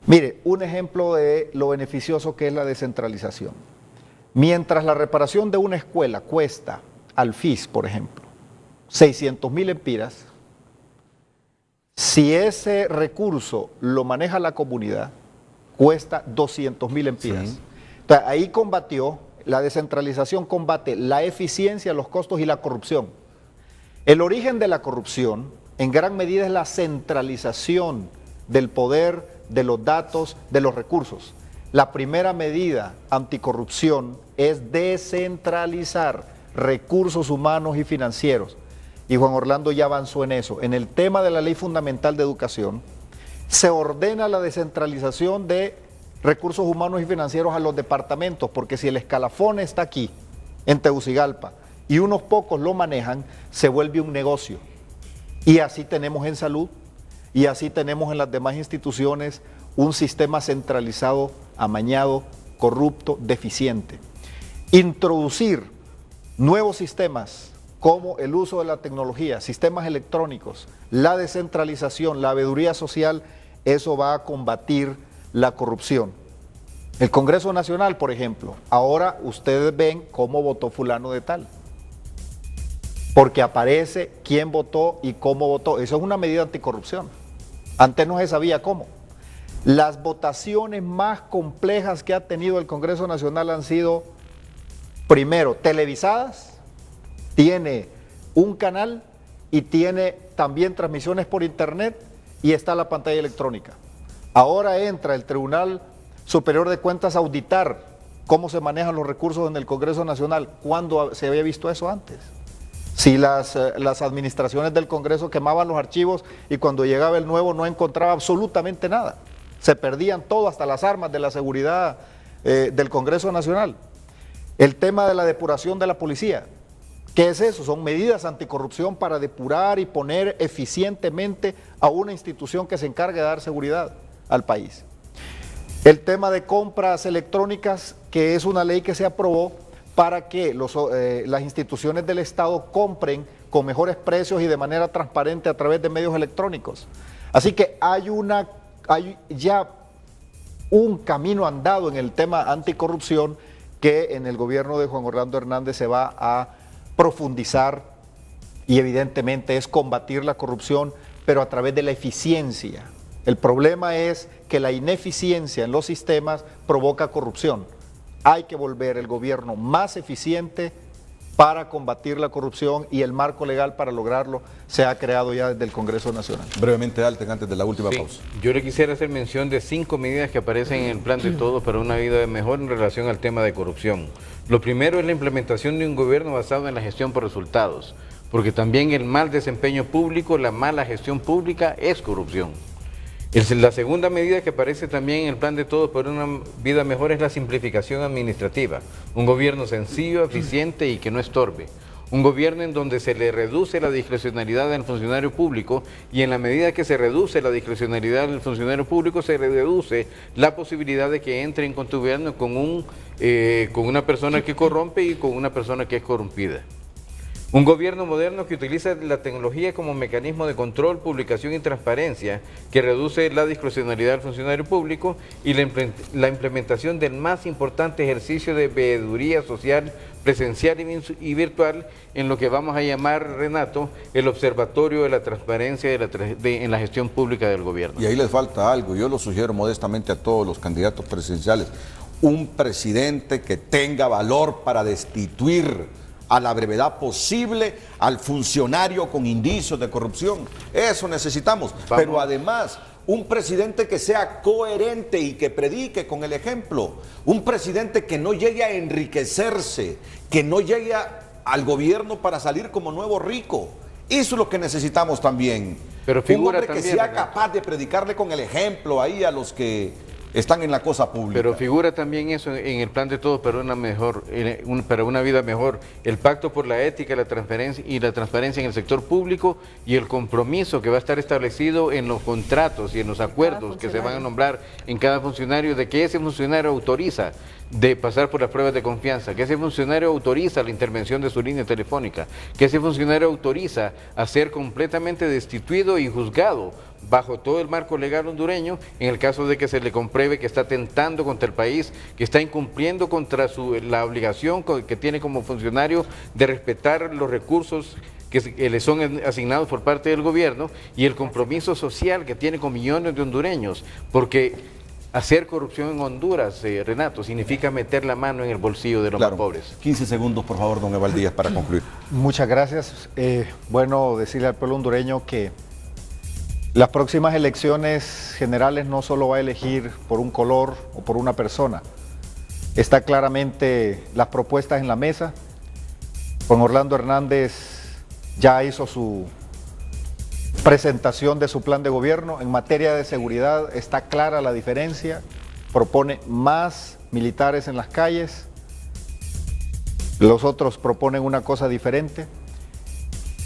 D: Mire, un ejemplo de lo beneficioso que es la descentralización. Mientras la reparación de una escuela cuesta al FIS, por ejemplo, 600.000 empiras, si ese recurso lo maneja la comunidad, cuesta 200.000 empiras. Sí. Entonces, ahí combatió, la descentralización combate la eficiencia, los costos y la corrupción. El origen de la corrupción, en gran medida, es la centralización del poder, de los datos, de los recursos. La primera medida anticorrupción es descentralizar recursos humanos y financieros. Y Juan Orlando ya avanzó en eso. En el tema de la Ley Fundamental de Educación, se ordena la descentralización de recursos humanos y financieros a los departamentos, porque si el escalafón está aquí, en Tegucigalpa, y unos pocos lo manejan, se vuelve un negocio. Y así tenemos en salud, y así tenemos en las demás instituciones un sistema centralizado, amañado, corrupto, deficiente. Introducir nuevos sistemas como el uso de la tecnología, sistemas electrónicos, la descentralización, la veeduría social, eso va a combatir la corrupción. El Congreso Nacional, por ejemplo, ahora ustedes ven cómo votó fulano de tal, porque aparece quién votó y cómo votó. Eso es una medida anticorrupción. Antes no se sabía cómo. Las votaciones más complejas que ha tenido el Congreso Nacional han sido, primero, televisadas, tiene un canal y tiene también transmisiones por internet y está la pantalla electrónica. Ahora entra el Tribunal Superior de Cuentas a auditar cómo se manejan los recursos en el Congreso Nacional. ¿Cuándo se había visto eso antes? Si las administraciones del Congreso quemaban los archivos y cuando llegaba el nuevo no encontraba absolutamente nada. Se perdían todo, hasta las armas de la seguridad del Congreso Nacional. El tema de la depuración de la policía. ¿Qué es eso? Son medidas anticorrupción para depurar y poner eficientemente a una institución que se encargue de dar seguridad al país. El tema de compras electrónicas, que es una ley que se aprobó para que las instituciones del Estado compren con mejores precios y de manera transparente a través de medios electrónicos. Así que hay ya un camino andado en el tema anticorrupción que en el gobierno de Juan Orlando Hernández se va a profundizar y evidentemente es combatir la corrupción, pero a través de la eficiencia. El problema es que la ineficiencia en los sistemas provoca corrupción. Hay que volver el gobierno más eficiente para combatir la corrupción, y el marco legal para lograrlo se ha creado ya desde el Congreso Nacional.
A: Brevemente, Alten, antes de la última
C: Sí,
A: pausa.
C: yo le quisiera hacer mención de 5 medidas que aparecen en el plan de todos para una vida mejor en relación al tema de corrupción. Lo primero es la implementación de un gobierno basado en la gestión por resultados, porque también el mal desempeño público, la mala gestión pública es corrupción. La segunda medida que aparece también en el plan de todos para una vida mejor es la simplificación administrativa. Un gobierno sencillo, eficiente y que no estorbe. Un gobierno en donde se le reduce la discrecionalidad del funcionario público, y en la medida que se reduce la discrecionalidad del funcionario público, se reduce la posibilidad de que entre en contubernio con una persona que corrompe y con una persona que es corrompida. Un gobierno moderno que utiliza la tecnología como mecanismo de control, publicación y transparencia, que reduce la discrecionalidad del funcionario público, y la implementación del más importante ejercicio de veeduría social presencial y virtual, en lo que vamos a llamar, Renato, el observatorio de la transparencia en la gestión pública del gobierno.
A: Y ahí les falta algo, yo lo sugiero modestamente a todos los candidatos presidenciales: un presidente que tenga valor para destituir a la brevedad posible al funcionario con indicios de corrupción. Eso necesitamos. Pero además, un presidente que sea coherente y que predique con el ejemplo. Un presidente que no llegue a enriquecerse, que no llegue al gobierno para salir como nuevo rico. Eso es lo que necesitamos también.
C: Pero
A: un hombre
C: también,
A: que sea
C: Renato,
A: capaz de predicarle con el ejemplo ahí a los que están en la cosa pública.
C: Pero figura también eso en el plan de todos para una vida mejor: el pacto por la ética, la transparencia en el sector público, y el compromiso que va a estar establecido en los contratos y en los acuerdos que se van a nombrar en cada funcionario, de que ese funcionario autoriza de pasar por las pruebas de confianza, que ese funcionario autoriza la intervención de su línea telefónica, que ese funcionario autoriza a ser completamente destituido y juzgado bajo todo el marco legal hondureño en el caso de que se le compruebe que está atentando contra el país, que está incumpliendo contra la obligación que tiene como funcionario de respetar los recursos que le son asignados por parte del gobierno, y el compromiso social que tiene con millones de hondureños, porque hacer corrupción en Honduras, Renato, significa meter la mano en el bolsillo de los más pobres.
A: 15 segundos, por favor, don Eval Díaz, para concluir.
D: Muchas gracias. Bueno, decirle al pueblo hondureño que las próximas elecciones generales no solo va a elegir por un color o por una persona. Está claramente las propuestas en la mesa. Juan Orlando Hernández ya hizo su presentación de su plan de gobierno. En materia de seguridad está clara la diferencia. Propone más militares en las calles. Los otros proponen una cosa diferente.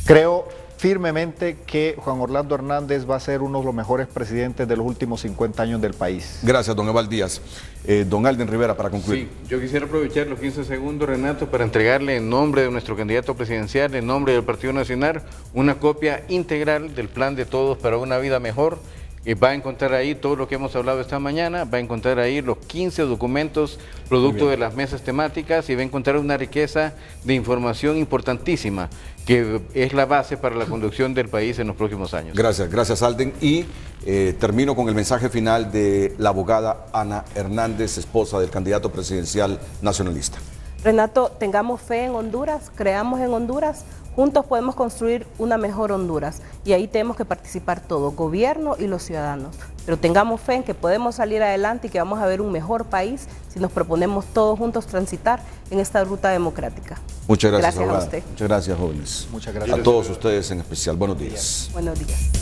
D: Creo firmemente que Juan Orlando Hernández va a ser uno de los mejores presidentes de los últimos 50 años del país.
A: Gracias, don Eval Díaz. Don Alden Rivera, para concluir.
C: Sí, yo quisiera aprovechar los 15 segundos, Renato, para entregarle en nombre de nuestro candidato presidencial, en nombre del Partido Nacional, una copia integral del plan de todos para una vida mejor. Va a encontrar ahí todo lo que hemos hablado esta mañana, va a encontrar ahí los 15 documentos producto de las mesas temáticas, y va a encontrar una riqueza de información importantísima que es la base para la conducción del país en los próximos años.
A: Gracias, gracias, Alden. Y termino con el mensaje final de la abogada Ana Hernández, esposa del candidato presidencial nacionalista.
B: Renato, tengamos fe en Honduras, creamos en Honduras. Juntos podemos construir una mejor Honduras, y ahí tenemos que participar todos, gobierno y los ciudadanos. Pero tengamos fe en que podemos salir adelante y que vamos a ver un mejor país si nos proponemos todos juntos transitar en esta ruta democrática.
A: Muchas gracias,
B: Gracias a usted.
A: Muchas gracias, jóvenes.
D: Muchas gracias.
A: A todos ustedes en especial. Buenos días.
B: Buenos días.